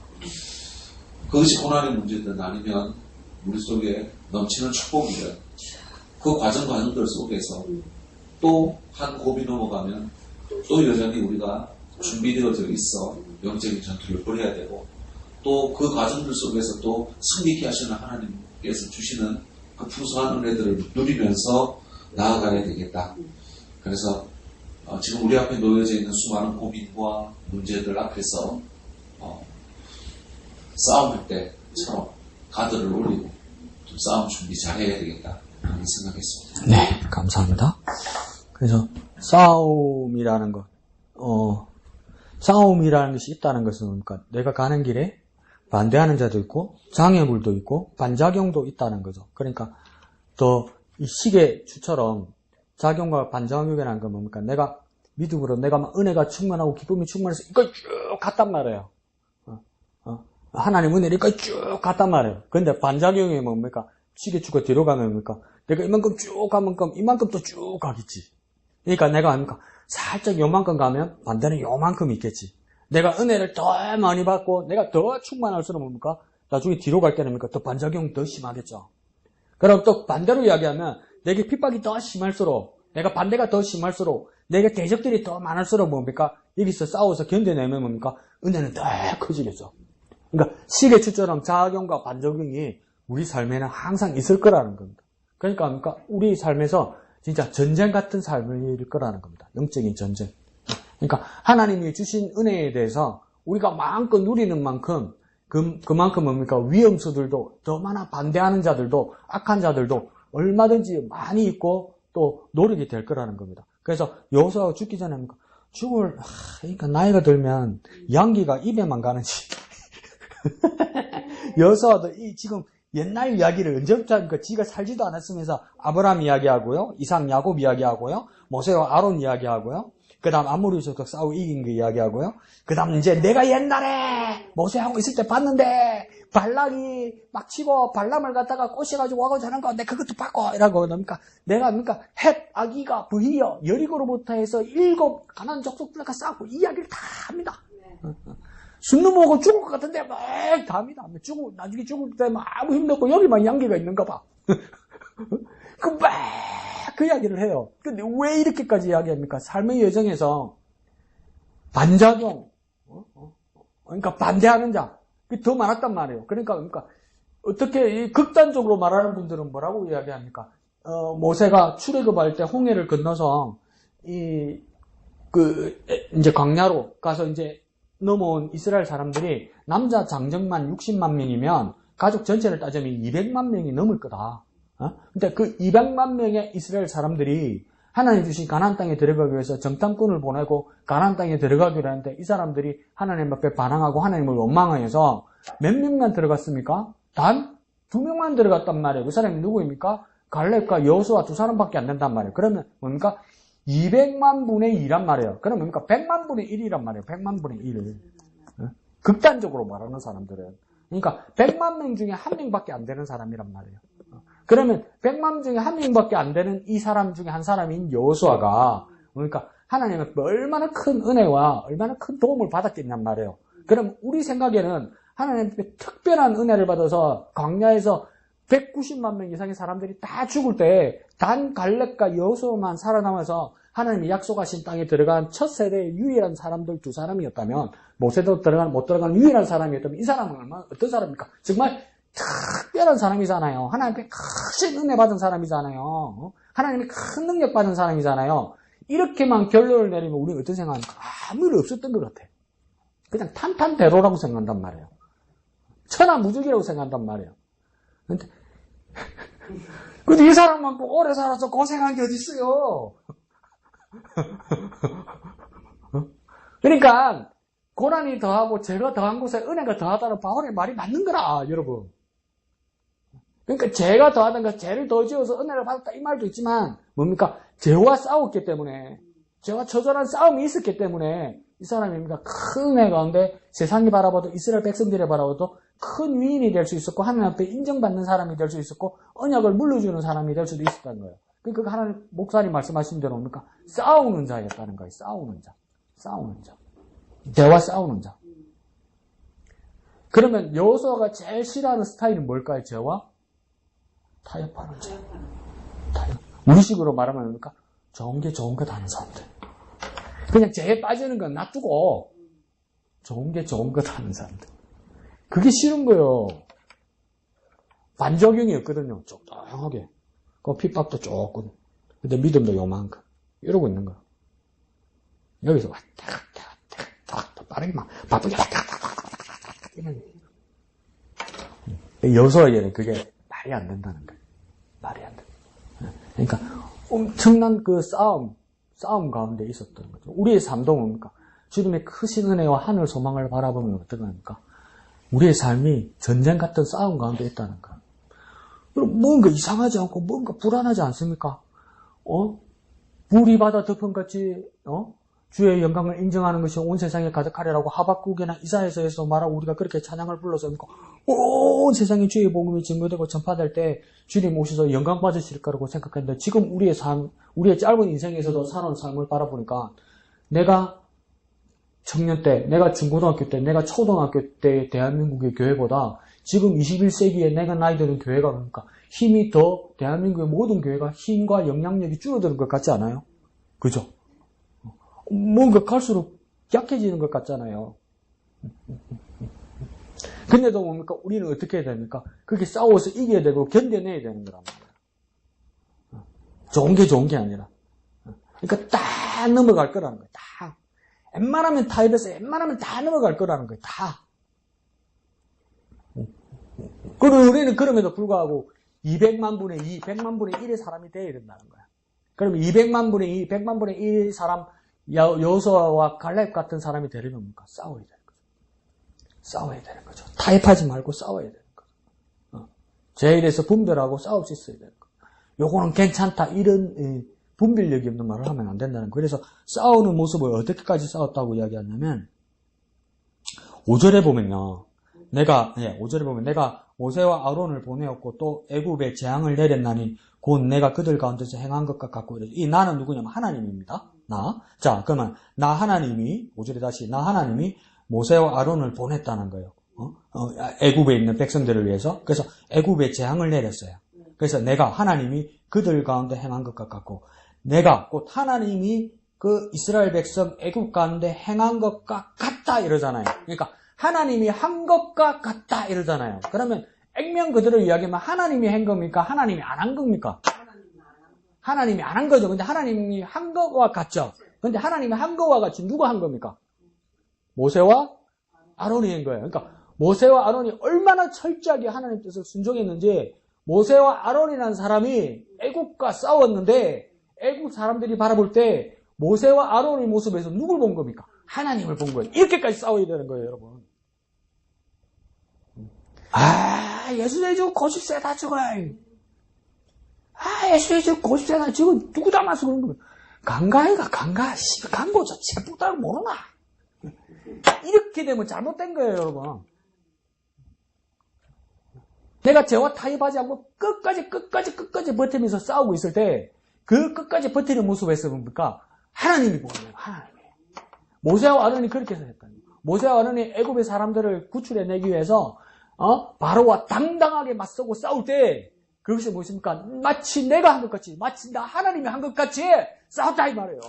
F: 그것이 고난의 문제든 아니면 우리 속에 넘치는 축복이든 그 과정들 속에서 또 한 곱이 넘어가면 또 여전히 우리가 준비되어져 있어 영적인 전투를 벌여야 되고 또 그 과정들 속에서 또 승리케 하시는 하나님께서 주시는 그 풍성한 은혜들을 누리면서 나아가야 되겠다. 그래서 지금 우리 앞에 놓여져 있는 수많은 고민과 문제들 앞에서 싸움할 때처럼 가드를 올리고 좀 싸움 준비 잘해야 되겠다 라는 생각했습니다.
A: 네, 감사합니다. 그래서 싸움이라는 것이 있다는 것은 그러니까 내가 가는 길에 반대하는 자도 있고 장애물도 있고 반작용도 있다는 거죠. 그러니까 이 시계추처럼 작용과 반작용이라는 건 뭡니까? 내가 믿음으로 내가 막 은혜가 충만하고 기쁨이 충만해서 이걸 쭉 갔단 말이에요. 하나님 은혜를 이걸 쭉 갔단 말이에요. 근데 반작용이 뭡니까? 시계추가 뒤로 가면 뭡니까? 내가 이만큼 쭉 가면 이만큼 또 쭉 가겠지. 그러니까 내가 뭡니까? 살짝 요만큼 가면 반대는 요만큼 있겠지. 내가 은혜를 더 많이 받고 내가 더 충만할수록 뭡니까? 나중에 뒤로 갈 때는 뭡니까? 더 반작용이 더 심하겠죠. 그럼 또 반대로 이야기하면 내게 핍박이 더 심할수록 내가 반대가 더 심할수록 내게 대적들이 더 많을수록 뭡니까? 여기서 싸워서 견뎌내면 뭡니까? 은혜는 더 커지겠죠. 그러니까 시계추처럼 작용과 반작용이 우리 삶에는 항상 있을 거라는 겁니다. 그러니까 우리 삶에서 진짜 전쟁 같은 삶일 거라는 겁니다. 영적인 전쟁. 그러니까 하나님이 주신 은혜에 대해서 우리가 마음껏 누리는 만큼 그만큼 뭡니까? 위험수들도 더 많아 반대하는 자들도 악한 자들도 얼마든지 많이 있고 또 노력이 될 거라는 겁니다. 그래서 여호수아가 죽기 전에 뭡니까? 그러니까 나이가 들면 양기가 입에만 가는지 여호수아도 지금 옛날 이야기를 언제부터 하니까 지가 살지도 않았으면서 아브라함 이야기하고요, 이삭 야곱 이야기하고요, 모세와 아론 이야기하고요, 그 다음 아모리 족속 싸우고 이긴 거 이야기하고요, 그 다음 이제 내가 옛날에 모세하고 있을 때 봤는데 발락이 막 치고 발람을 갖다가 꼬셔가지고 와가지고 하는 거 내가 그것도 봤고 이라고 뭡니까? 내가 뭡니까? 헷, 아기가 브히어 여리고로부터 해서 7 가나안 족속들과 싸우고 이야기를 다 합니다. 숨도 먹고 죽을 것 같은데 막 다 합니다. 나중에 죽을 때 아무 힘도 없고 여기만 양기가 있는가 봐. 그 이야기를 해요. 근데 왜 이렇게까지 이야기합니까? 삶의 여정에서 반작용, 그러니까 반대하는 자, 더 많았단 말이에요. 그러니까 어떻게 극단적으로 말하는 분들은 뭐라고 이야기합니까? 모세가 출애굽할 때 홍해를 건너서 이제 광야로 가서 이제 넘어온 이스라엘 사람들이 남자 장정만 60만 명이면 가족 전체를 따지면 200만 명이 넘을 거다. 근데 그 200만 명의 이스라엘 사람들이 하나님 주신 가나안 땅에 들어가기 위해서 정탐꾼을 보내고 가나안 땅에 들어가기로 했는데 이 사람들이 하나님 앞에 반항하고 하나님을 원망해서 몇 명만 들어갔습니까? 단 2명만 들어갔단 말이에요. 그 사람이 누구입니까? 갈렙과 여호수아 2사람밖에 안 된단 말이에요. 그러면 뭡니까? 200만 분의 2란 말이에요. 그럼 뭡니까? 100만 분의 1이란 말이에요. 100만 분의 1을. 극단적으로 말하는 사람들은. 그러니까 100만 명 중에 1명밖에 안 되는 사람이란 말이에요. 그러면 100만 중에 1명밖에 안 되는 이 사람 중에 한 사람인 여호수아가 그러니까 하나님의 얼마나 큰 은혜와 얼마나 큰 도움을 받았겠냔 말이에요. 그럼 우리 생각에는 하나님께 특별한 은혜를 받아서 광야에서 190만 명 이상의 사람들이 다 죽을 때 단 갈렙과 여호수아만 살아남아서 하나님이 약속하신 땅에 들어간 첫 세대의 유일한 사람들 2사람이었다면 모세도 못 들어간 유일한 사람이었다면 이 사람은 어떤 사람입니까? 정말 특별한 사람이잖아요. 하나님께 큰 은혜 받은 사람이잖아요. 하나님이 큰 능력 받은 사람이잖아요. 이렇게만 결론을 내리면 우리는 어떤 생각합니까? 아무 일 없었던 것 같아. 그냥 탄탄대로라고 생각한단 말이에요. 천하무적이라고 생각한단 말이에요. 근데 이 사람만 오래 살아서 고생한 게 어딨어요. 그러니까 고난이 더하고 죄가 더한 곳에 은혜가 더하다는 바울의 말이 맞는 거라, 여러분. 그러니까 죄가 더하다는 것, 죄를 더 지어서 은혜를 받았다 이 말도 있지만 뭡니까? 죄와 싸웠기 때문에, 죄와 처절한 싸움이 있었기 때문에 이 사람입니까? 큰 은혜 가운데 세상이 바라봐도, 이스라엘 백성들이 바라봐도 큰 위인이 될 수 있었고, 하나님 앞에 인정받는 사람이 될 수 있었고, 언약을 물려주는 사람이 될 수도 있었다는 거예요. 그러니까 하나님 목사님 말씀하신 대로 뭡니까? 싸우는 자였다는 거예요. 싸우는 자. 싸우는 자. 죄와 싸우는 자. 그러면 여호수아가 제일 싫어하는 스타일은 뭘까요? 죄와 타협하는 자. 타협. 우리식으로 말하면 뭡니까? 좋은 게 좋은 것 하는 사람들. 그냥 죄에 빠지는 건 놔두고 좋은 게 좋은 것 하는 사람들. 그게 싫은 거예요. 반적용이었거든요. 적당하게. 그 핍박도 조금. 근데 믿음도 요만큼. 이러고 있는 거야. 여기서 왔다 갔다 빠르게 막 바쁘게 왔다 갔다 이런. 여호수아에게는 그게 말이 안 된다는 거예요. 말이 안 돼. 그러니까 엄청난 그 싸움 가운데 있었던 거죠. 우리의 삶도 뭡니까? 주님의 크신 은혜와 하늘 소망을 바라보면 어떻게 합니까? 우리의 삶이 전쟁 같은 싸움 가운데 있다는 거예요. 그럼 뭔가 이상하지 않고 뭔가 불안하지 않습니까? 물이 바다 덮음같이 주의 영광을 인정하는 것이 온 세상에 가득하리라고 하박국이나 이사야서에서 말하고 우리가 그렇게 찬양을 불러서 온 세상에 주의 복음이 증거되고 전파될 때 주님 오셔서 영광 받으실 거라고 생각했는데, 지금 우리의 삶, 우리의 짧은 인생에서도 살아온 삶을 바라보니까 내가 청년 때, 내가 중고등학교 때, 내가 초등학교 때 대한민국의 교회보다 지금 21세기에 내가 나이 드는 교회가 그러니까 힘이 더, 대한민국의 모든 교회가 힘과 영향력이 줄어드는 것 같지 않아요? 그죠? 뭔가 갈수록 약해지는 것 같잖아요. 근데도 뭡니까? 우리는 어떻게 해야 됩니까? 그렇게 싸워서 이겨야 되고 견뎌내야 되는 거란 말이에요. 좋은 게 아니라. 그러니까 다 넘어갈 거라는 거예요. 다. 웬만하면 타협해서 웬만하면 다 넘어갈 거라는 거예요. 다. 그리고 우리는 그럼에도 불구하고 200만 분의 2, 100만 분의 1의 사람이 되어야 된다는 거야. 그러면 200만 분의 2, 100만 분의 1의 사람, 여호수아와 갈렙 같은 사람이 되려면 뭡니까? 싸워야 되는 거죠. 싸워야 되는 거죠. 타협하지 말고 싸워야 되는 거죠. 죄에 대해서 분별하고 싸울 수 있어야 되는 거죠. 요거는 괜찮다, 이런 분별력이 없는 말을 하면 안 된다는 거예요. 그래서 싸우는 모습을 어떻게까지 싸웠다고 이야기하냐면 5절에 보면요. 5절에 보면 내가 모세와 아론을 보내었고 또 애굽에 재앙을 내렸나니 곧 내가 그들 가운데서 행한 것과 같고, 이 나는 누구냐면 하나님입니다. 자, 그러면 나 하나님이, 5절에 다시 나 하나님이 모세와 아론을 보냈다는 거예요. 애굽에 있는 백성들을 위해서. 그래서 애굽에 재앙을 내렸어요. 그래서 내가 하나님이 그들 가운데 행한 것과 같고, 내가 곧 하나님이 그 이스라엘 백성 애굽 가운데 행한 것과 같다 이러잖아요. 그러니까 하나님이 한 것과 같다 이러잖아요. 그러면 액면 그대로 이야기하면 하나님이 한 겁니까? 하나님이 안 한 겁니까? 하나님이 안 한 거죠. 근데 하나님이 한 것과 같죠. 근데 하나님이 한 것과 같이 누가 한 겁니까? 모세와 아론이 한 거예요. 그러니까 모세와 아론이 얼마나 철저하게 하나님 뜻을 순종했는지, 모세와 아론이라는 사람이 애국과 싸웠는데 애국 사람들이 바라볼 때 모세와 아론의 모습에서 누굴 본 겁니까? 하나님을 본 거예요. 이렇게까지 싸워야 되는 거예요, 여러분. 예수 예수 고집세다 저거. 예수 예수 고집세다 저거 누구 닮아서 그런 거야? 강가이가 강가. 강고 자체가 뚝딱 모르나? 이렇게 되면 잘못된 거예요, 여러분. 내가 죄와 타협하지 않고 끝까지 버티면서 싸우고 있을 때 그 끝까지 버티는 모습에서 뭡니까? 하나님이 보는 거예요. 하나님이. 모세와 아론이 그렇게 해서 했다는 거예요. 모세와 아론이 애굽의 사람들을 구출해내기 위해서 바로와 당당하게 맞서고 싸울 때 그것이 무엇입니까? 마치 내가 한 것 같이, 마치 나 하나님이 한 것 같이 싸웠다 이 말이에요.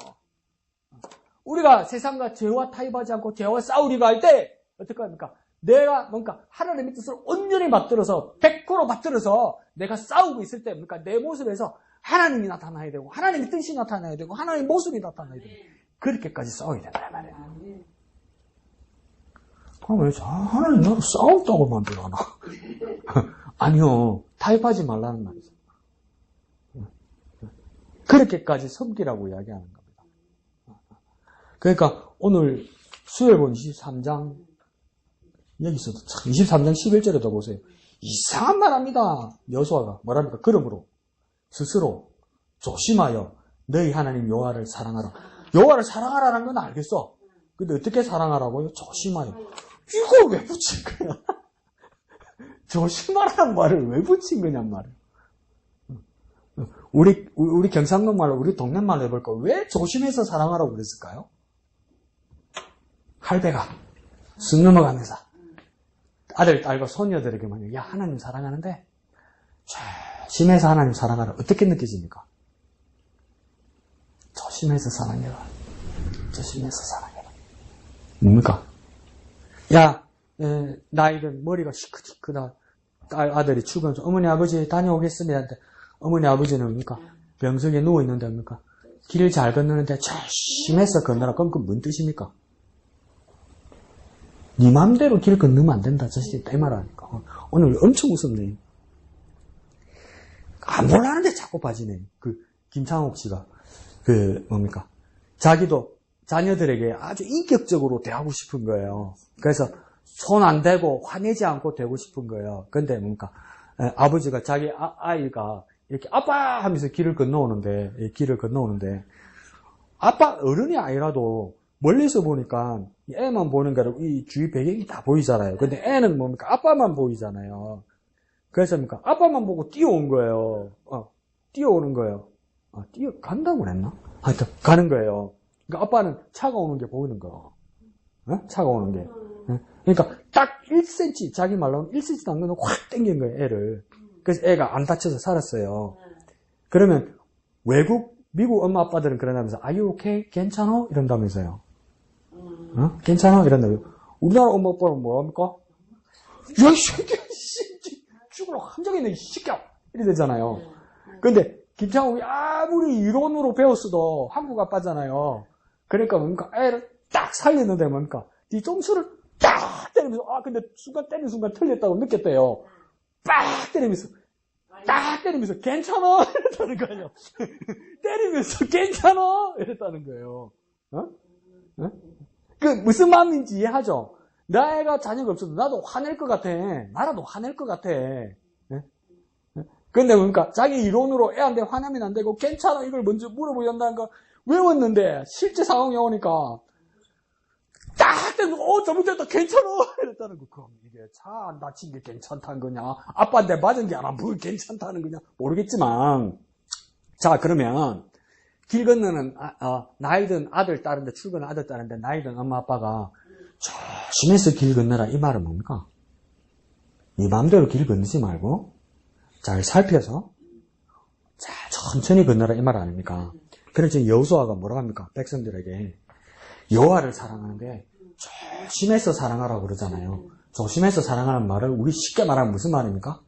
A: 우리가 세상과 죄와 타협하지 않고 죄와 싸우리고 할 때 어떻게 합니까? 내가 뭔가 하나님의 뜻을 온전히 맞들어서 100% 맞들어서 내가 싸우고 있을 때 뭡니까? 내 모습에서 하나님이 나타나야 되고 하나님의 뜻이 나타나야 되고 하나님의 모습이 나타나야 되고 그렇게까지 싸워야 된다 말이에요. 그럼 왜 하나님 나를 싸웠다고 만들어놔? 아니요. 타협하지 말라는 말이죠. 그렇게까지 섬기라고 이야기하는 겁니다. 그러니까 오늘 수열본 23장 여기서도 참 23장 11절에도 보세요. 이상한 말 합니다. 여호수아가 뭐랍니까? 그러므로 스스로 조심하여 너희 하나님 여호와를 사랑하라. 여호와를 사랑하라는 건 알겠어. 근데 어떻게 사랑하라고요? 조심하여. 이걸 왜 붙인 거야? 조심하라는 말을 왜 붙인 거냔 말이야. 우리 경상도 말로, 우리 동네 말로 해볼까? 왜 조심해서 사랑하라고 그랬을까요? 할배가 쑥 넘어가면서 아들, 딸과 손녀들에게 말이야. 야, 하나님 사랑하는데 조심해서 하나님 사랑하라. 어떻게 느껴집니까? 조심해서 사랑해라. 조심해서 사랑해라. 뭡니까? 야, 나이든 머리가 시크시크다. 아들이 출근해서 어머니 아버지 다녀오겠습니다. 한테 어머니 아버지는 뭡니까? 병석에 누워있는데 뭡니까? 길을 잘 건너는데 조심해서 건너라. 그럼 그 뭔 뜻입니까? 네 맘대로 길 건너면 안 된다. 저씨 때 말하니까. 오늘 엄청 웃었네. 안 몰라는데 자꾸 빠지네. 김창옥 씨가. 뭡니까? 자기도 자녀들에게 아주 인격적으로 대하고 싶은 거예요. 그래서 손 안 대고 화내지 않고 대고 싶은 거예요. 근데 뭡니까? 아버지가 자기 아이가 이렇게 아빠 하면서 길을 건너오는데, 아빠 어른이 아니라도 멀리서 보니까 애만 보는 게 아니고 이 주위 배경이 다 보이잖아요. 근데 애는 뭡니까? 아빠만 보이잖아요. 그래서 뭡니까? 아빠만 보고 뛰어온 거예요. 뛰어오는 거예요. 뛰어간다고 그랬나? 하여튼 가는 거예요. 그러니까 아빠는 차가 오는 게 보이는 거예요. 차가 오는 게. 그러니까 딱 1cm, 자기 말로는 1cm 당근을 확 당긴 거예요, 애를. 그래서 애가 안 다쳐서 살았어요. 그러면 미국 엄마 아빠들은 그러다면서 Are you okay? 괜찮아? 이런다면서요. 괜찮아? 이런다면서. 우리나라 엄마 아빠는 뭐랍니까? 야, 이 새끼야, 죽으러 함정했네, 이 새끼야! 이래 되잖아요. 근데 김창욱이 아무리 이론으로 배웠어도 한국 아빠잖아요. 그러니까 뭡니까? 애를 딱 살렸는데 뭡니까? 뒤통수를 딱 때리면서, 근데 때리는 순간 틀렸다고 느꼈대요. 빡 때리면서, 괜찮아! 이랬다는 거예요. 때리면서, 괜찮아! 이랬다는 거예요. 무슨 마음인지 이해하죠? 나 애가 자녀가 없어도 나도 화낼 것 같아. 나라도 화낼 것 같아. 근데 뭡니까? 자기 이론으로 애한테 화나면 안 되고, 괜찮아! 이걸 먼저 물어보려고 한다는 거 외웠는데, 실제 상황이 오니까, 딱 때리면서, 잘못됐다, 괜찮아! 이랬다는 거. 그럼 이게 차 안 다친 게 괜찮다는 거냐? 아빠한테 맞은 게 아니라 뭘 괜찮다는 거냐? 모르겠지만. 자, 그러면, 길 건너는, 나이든 아들, 딸인데, 출근은 아들, 딸인데, 나이든 엄마, 아빠가 조심해서 길 건너라. 이 말은 뭡니까? 네 마음대로 길 건너지 말고, 잘 살펴서, 잘 천천히 건너라. 이 말 아닙니까? 그래서 여호수아가 뭐라고 합니까? 백성들에게. 여호와를 사랑하는데 조심해서 사랑하라고 그러잖아요. 조심해서 사랑하는 말을 우리 쉽게 말하면 무슨 말입니까?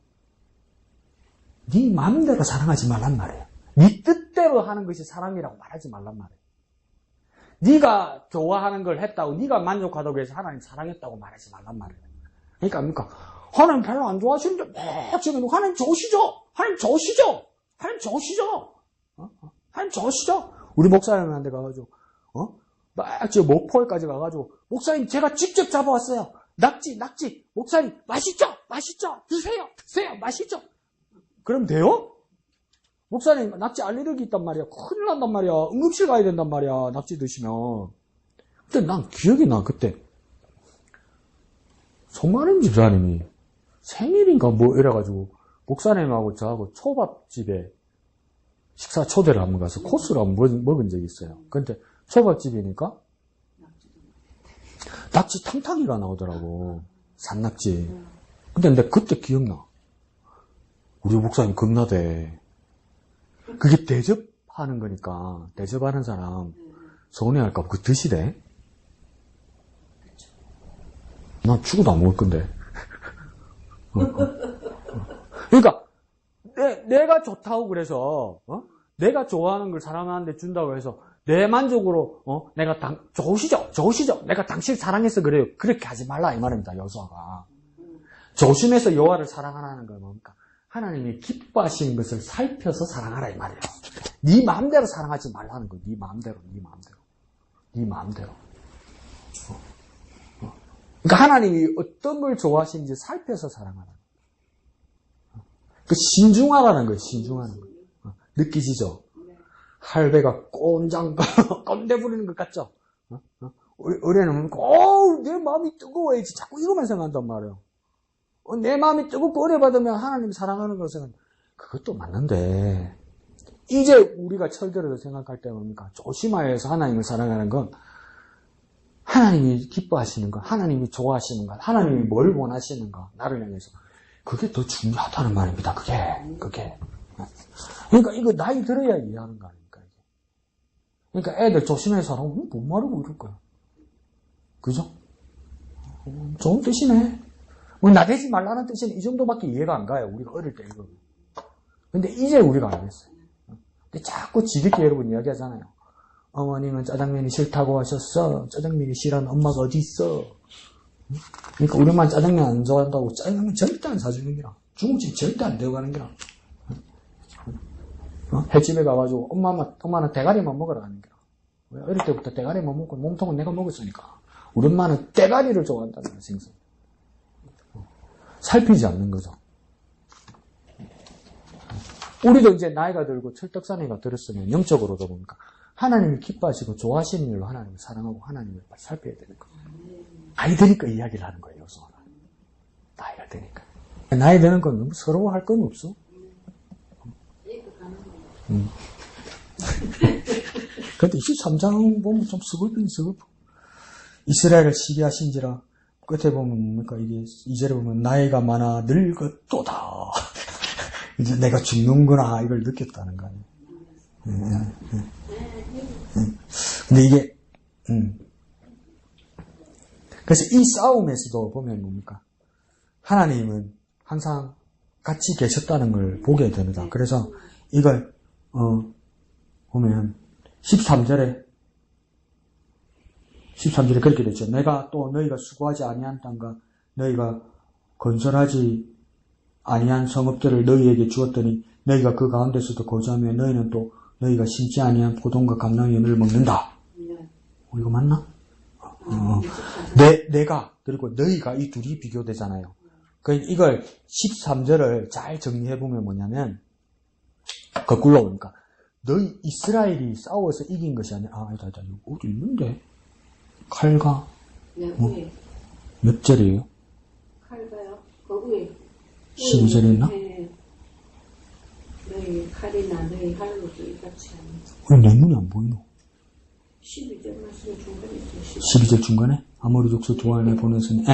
A: 네 마음대로 사랑하지 말란 말이에요. 네 뜻대로 하는 것이 사랑이라고 말하지 말란 말이에요. 네가 좋아하는 걸 했다고, 네가 만족하다고 해서 하나님 사랑했다고 말하지 말란 말이에요. 그러니까 뭡니까? 하나님 별로 안 좋아하시는데 막 지금 하나님 좋으시죠? 하나님 좋으시죠? 하나님 좋으시죠? 하나님 좋으시죠? 우리 목사님한테 가가지고 막 저 목포에까지 가가지고 목사님 제가 직접 잡아왔어요. 낙지 목사님 맛있죠? 드세요 맛있죠? 그럼 돼요? 목사님 낙지 알레르기 있단 말이야. 큰일 난단 말이야. 응급실 가야 된단 말이야. 낙지 드시면. 근데 난 기억이 나. 그때 손마른 집사님이 생일인가 뭐 이래가지고 목사님하고 저하고 초밥집에 식사 초대를 한번 가서 코스를 한번 먹은 적이 있어요. 근데 초밥집이니까 낙지 탕탕이가 나오더라고. 산낙지. 근데 그때 기억나. 우리 목사님 겁나대. 그게 대접하는 거니까 대접하는 사람 서운해할까 봐 그 드시대. 난 죽어도 안 먹을 건데. 그러니까 내가 좋다고 그래서 내가 좋아하는 걸 사람한테 준다고 해서 내 만족으로 내가 좋으시죠? 내가 당신 사랑해서 그래요. 그렇게 하지 말라 이 말입니다. 여호수아가. 조심해서 여호와를 사랑하라는 건 뭡니까? 하나님이 기뻐하시는 것을 살펴서 사랑하라 이 말이에요. 네 마음대로 사랑하지 말라는 거. 네 마음대로. 그러니까 하나님이 어떤 걸 좋아하시는지 살펴서 사랑하는 거예요. 그 신중하라는 거예요. 신중하는 거예요. 느끼시죠? 할배가 꼼장 꼰대 부리는 것 같죠? 우리는 내 마음이 뜨거워야지 자꾸 이것만 생각한단 말이에요. 내 마음이 뜨겁고 은혜받으면 하나님 사랑하는 것은 그것도 맞는데 이제 우리가 철들어서 생각할 때 뭡니까? 조심하여서 하나님을 사랑하는 건 하나님이 기뻐하시는 것, 하나님이 좋아하시는 것, 하나님이 뭘 원하시는 것, 나를 향해서 그게 더 중요하다는 말입니다. 그게. 그러니까 이거 나이 들어야 이해하는 거 아닙니까? 그러니까 애들 조심해서 하라고 못 말하고 이럴 거야. 그죠? 좋은 뜻이네. 나대지 말라는 뜻은 이 정도밖에 이해가 안 가요. 우리가 어릴 때 이거. 근데 이제 우리가 알겠어요. 근데 자꾸 지겹게 여러분 이야기하잖아요. 어머님은 짜장면이 싫다고 하셨어. 짜장면이 싫어하는 엄마가 어디 있어. 그러니까 우리만 짜장면 안 좋아한다고 짜장면 절대 안 사주는 기라. 중국집 절대 안 데려가는 기라. 횟집에 가가지고 엄마는 대가리만 먹으러 가는 기라. 왜? 어릴 때부터 대가리만 먹고 몸통은 내가 먹었으니까. 우리 엄마는 대가리를 좋아한다는 생선. 살피지 않는 거죠. 우리도 이제 나이가 들고 철떡사내가 들었으면 영적으로도 보니까 하나님이 기뻐하시고 좋아하시는 일로 하나님을 사랑하고 하나님을 살펴야 되는 거예요. 나이 드니까 이야기를 하는 거예요. 여기서. 나이가 드니까. 나이 드는 건 너무 서러워할 건 없어. 근데 23장 보면 좀 서글프긴 서글프. 이스라엘을 시기하신지라 끝에 보면 뭡니까? 이게 2절에 보면 나이가 많아 늙었도다. 이제 내가 죽는구나 이걸 느꼈다는 거 아니에요. 근데 이게 그래서 이 싸움에서도 보면 뭡니까? 하나님은 항상 같이 계셨다는 걸 보게 됩니다. 그래서 이걸 보면 13절에 그렇게 됐죠. 내가 또 너희가 수고하지 아니한 땅과 너희가 건설하지 아니한 성읍들을 너희에게 주었더니 너희가 그 가운데서도 거주하며 너희는 또 너희가 심지 아니한 포도과 감람의 열매를 먹는다. 이거 맞나? 내가 그리고 너희가 이 둘이 비교되잖아요. 이걸 13절을 잘 정리해보면 뭐냐면 거꾸로 오니까 너희 이스라엘이 싸워서 이긴 것이 아니라 아니다 어디 있는데 칼과 몇 절이에요?
E: 칼가요? 그 위에
A: 12절에 있나?
E: 네. 너희 칼이나 너희 활로도 이같이 하는
A: 내 눈이 안 보이노?
E: 12절 말씀 중간에 있죠.
A: 12절 중간에 아모리 족속 조안에 보내서는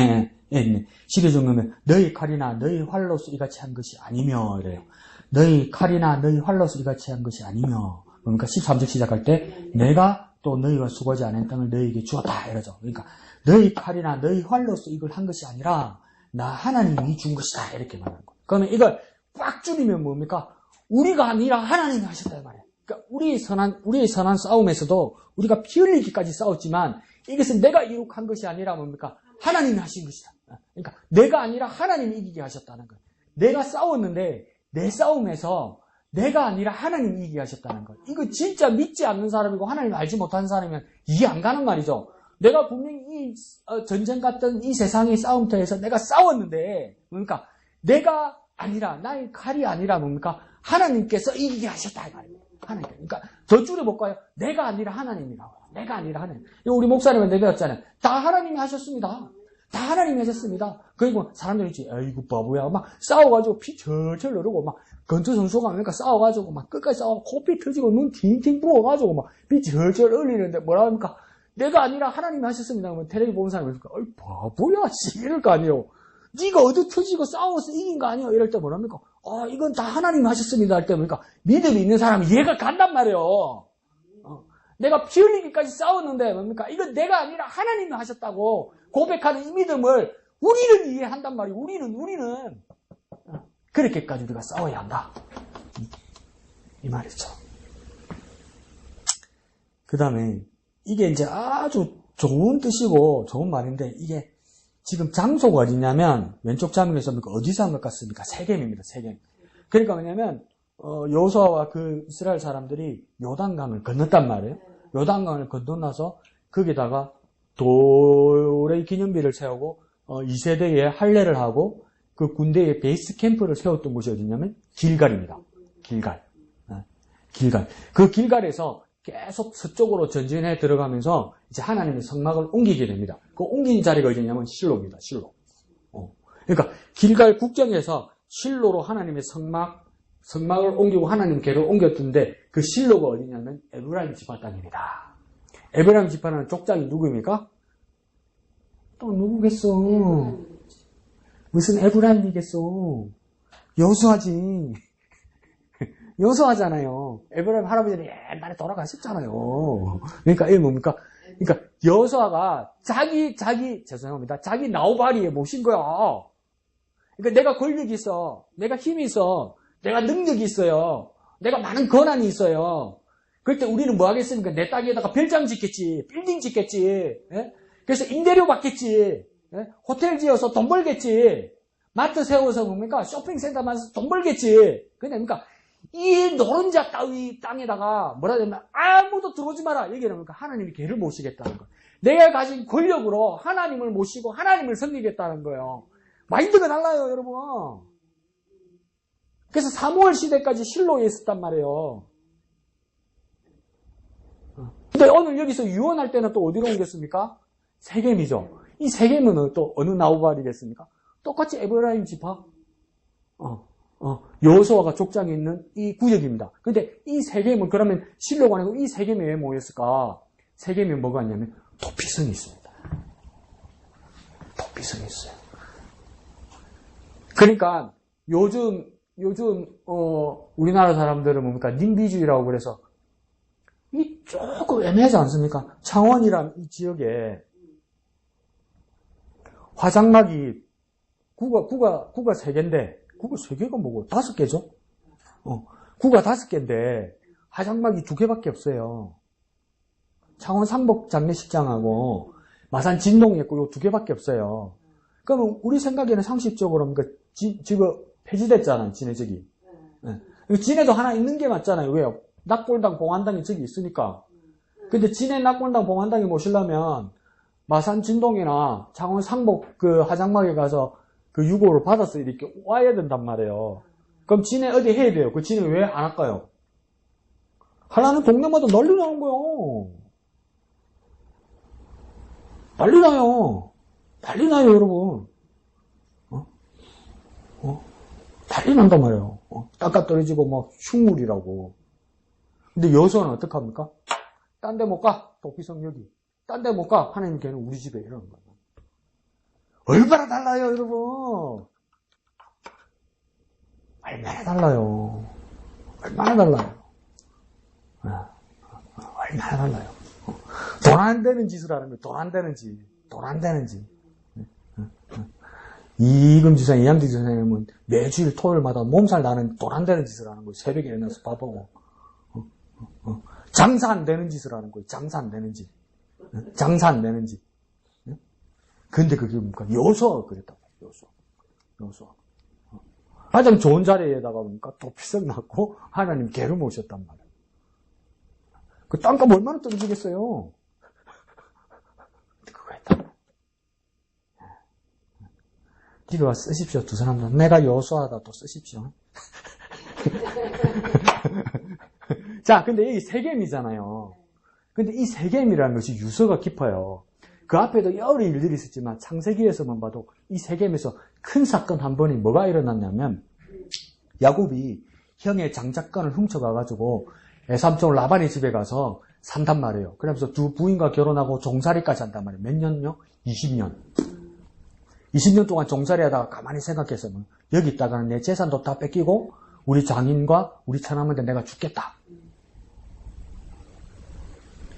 A: 네. 12절 중간에 너희 칼이나 너희 활로서 이같이 한 것이 아니며 이래요. 너희 칼이나 너희 활로서 이같이 한 것이 아니며 그러니까 13절 시작할 때 내가 또 너희가 수고하지 않은 땅을 너희에게 주었다 이러죠. 그러니까 너희 칼이나 너희 활로서 이걸 한 것이 아니라 나 하나님이 준 것이다 이렇게 말하는 거예요. 그러면 이걸 꽉 줄이면 뭡니까? 우리가 아니라 하나님이 하셨다 이 말이에요. 그러니까 우리의 선한 싸움에서도 우리가 피 흘리기까지 싸웠지만 이것은 내가 이룩한 것이 아니라 뭡니까? 하나님이 하신 것이다. 그러니까 내가 아니라 하나님이 이기게 하셨다는 거예요. 내가 싸웠는데 내 싸움에서 내가 아니라 하나님이 이기게 하셨다는 거예요. 이거 진짜 믿지 않는 사람이고 하나님을 알지 못하는 사람이면 이해 안 가는 말이죠. 내가 분명히 이 전쟁 같은 이 세상의 싸움터에서 내가 싸웠는데 뭡니까? 내가 아니라 나의 칼이 아니라 뭡니까? 하나님께서 이기게 하셨다 이 말이에요. 하나님. 그러니까 더 줄여볼까요? 내가 아니라 하나님이라고. 내가 아니라 하나님. 우리 목사님은 내배웠잖아요. 다 하나님이 하셨습니다. 다 하나님이 하셨습니다. 그리고 사람들이 있지, 아이고 바보야, 막 싸워가지고 피 철철 흐르고 막 건투 선수가 그러니까 싸워가지고 막 끝까지 싸워 코피 터지고 눈 팅팅 부어가지고 막 피 철철 흘리는데 뭐라 합니까? 내가 아니라 하나님이 하셨습니다. 그러면 텔레비 보는 사람이 있을까? 어이 바보야, 씨 이럴 거 아니에요. 네가 어디 터지고 싸워서 이긴 거 아니에요? 이럴 때 뭐랍니까? 이건 다 하나님이 하셨습니다. 할 때 보니까 믿음이 있는 사람이 이해가 간단 말이에요. 내가 피 흘리기까지 싸웠는데 뭡니까? 이건 내가 아니라 하나님이 하셨다고 고백하는 이 믿음을 우리는 이해한단 말이에요. 우리는 그렇게까지 우리가 싸워야 한다. 이 말이죠. 그 다음에 이게 이제 아주 좋은 뜻이고 좋은 말인데 이게 지금 장소가 어디냐면 왼쪽 장면에서 어디서 한 것 같습니까? 세겜입니다. 세겜. 그러니까 뭐냐면 여호수아와 그 이스라엘 사람들이 요단강을 건넜단 말이에요. 요단강을 건너나서 거기다가 도레이 기념비를 세우고 2세대에 할례를 하고 그 군대의 베이스 캠프를 세웠던 곳이 어디냐면 길갈입니다. 길갈. 길갈. 그 길갈에서 계속 서쪽으로 전진해 들어가면서 이제 하나님의 성막을 옮기게 됩니다. 그 옮긴 자리가 어디냐면 실로입니다. 실로. 그러니까 길갈 국경에서 실로로 하나님의 성막을 옮기고 하나님 궤를 옮겼던데 그 실로가 어디냐면 에브라임 지파 땅입니다. 에브라임 지파는 족장이 누구입니까? 또 누구겠어? 무슨 에브라임이겠어? 여호수아지. 여호수아잖아요. 에브라임 할아버지는 옛날에 돌아가셨잖아요. 그러니까 이게 뭡니까? 그러니까 여호수아가 자기 나우바리에 모신 거야. 그러니까 내가 권력이 있어. 내가 힘이 있어. 내가 능력이 있어요. 내가 많은 권한이 있어요. 그럴 때 우리는 뭐 하겠습니까? 내 땅에다가 별장 짓겠지. 빌딩 짓겠지. 예? 그래서 임대료 받겠지. 예? 호텔 지어서 돈 벌겠지. 마트 세워서 뭡니까? 쇼핑센터 만들어서 돈 벌겠지. 그러니까 이 노른자 따위 땅에다가 뭐라 해야 되나? 아무도 들어오지 마라. 얘기는 뭡니까? 하나님이 걔를 모시겠다는 거예요. 내가 가진 권력으로 하나님을 모시고 하나님을 섬기겠다는 거예요. 마인드가 달라요, 여러분. 그래서 사무엘 시대까지 실로에 있었단 말이에요. 근데 오늘 여기서 유언할 때는 또 어디로 옮겼습니까? 세겜이죠. 이 세겜은 또 어느 나우발이겠습니까? 똑같이 에브라임 지파. 여호수아가 족장에 있는 이 구역입니다. 근데 이 세겜은 그러면 실로가 아니고 이 세겜에 왜 모였을까? 세겜에 뭐가 있냐면 도피성이 있습니다. 도피성이 있어요. 그러니까 요즘 우리나라 사람들은 뭡니까? 님비주의라고 그래서 이 조금 애매하지 않습니까? 창원이란 이 지역에 화장막이 구가 3개인데 구가 3개가 뭐고 5개죠? 구가 5개인데 화장막이 2개밖에 없어요. 창원 상복 장례식장하고 마산 진동이 있고 요 2개밖에 없어요. 그러면 우리 생각에는 상식적으로 그러니까 지금 폐지됐잖아요. 진해 저기. 네. 진해도 하나 있는 게 맞잖아요. 왜요? 낙골당 봉안당이 저기 있으니까. 근데 진해 낙골당 봉안당에 모시려면 마산 진동이나 창원 상복 그 화장막에 가서 그 유고를 받아서 이렇게 와야 된단 말이에요. 그럼 진해 어디 해야 돼요? 그 진해 왜 안 할까요? 하려는 동네마다 난리 나는 거요. 난리 나요. 난리 나요, 여러분. 난리 난단 말이에요. 땅값 떨어지고 막 흉물이라고. 근데 여수는 어떡합니까? 딴 데 못 가. 도피성 여기. 딴 데 못 가. 하나님 걔는 우리 집에 이러는 거예요. 얼마나 달라요, 여러분. 얼마나 달라요. 얼마나 달라요. 얼마나 달라요. 돈 안 되는 짓을 하는 거예요. 돈 안 되는 짓. 돈 안 되는 짓. 이금 지사님, 이양직 지사님은 매주일 토요일마다 몸살 나는 돈 안 되는 짓을 하는 거예요. 새벽에 일어나서 밥하고. 장사 안 되는 짓을 하는 거예요. 장사 안 되는 짓. 장사 안 되는 짓. 근데 그게 뭡니까? 여호수아가 그랬다고. 여호수아. 가장 좋은 자리에다가 뭡니까? 도피성 낳고 하나님 개를 모셨단 말이에요. 그 땅값 얼마나 떨어지겠어요? 그거 했다. 집에 와서 쓰십시오. 두 사람 다. 내가 여호수아다 또 쓰십시오. 자, 근데 여기 세겜이잖아요. 근데 이 세겜이라는 것이 유서가 깊어요. 그 앞에도 여러 일들이 있었지만 창세기에서만 봐도 이 세겜에서 큰 사건 한 번이 뭐가 일어났냐면 야곱이 형의 장작간을 훔쳐가가지고 외삼촌 라반의 집에 가서 산단 말이에요. 그러면서 두 부인과 결혼하고 종살이까지 한단 말이에요. 몇 년요? 20년. 20년 동안 종살이 하다가 가만히 생각해서 여기 있다가는 내 재산도 다 뺏기고 우리 장인과 우리 처남한테 내가 죽겠다.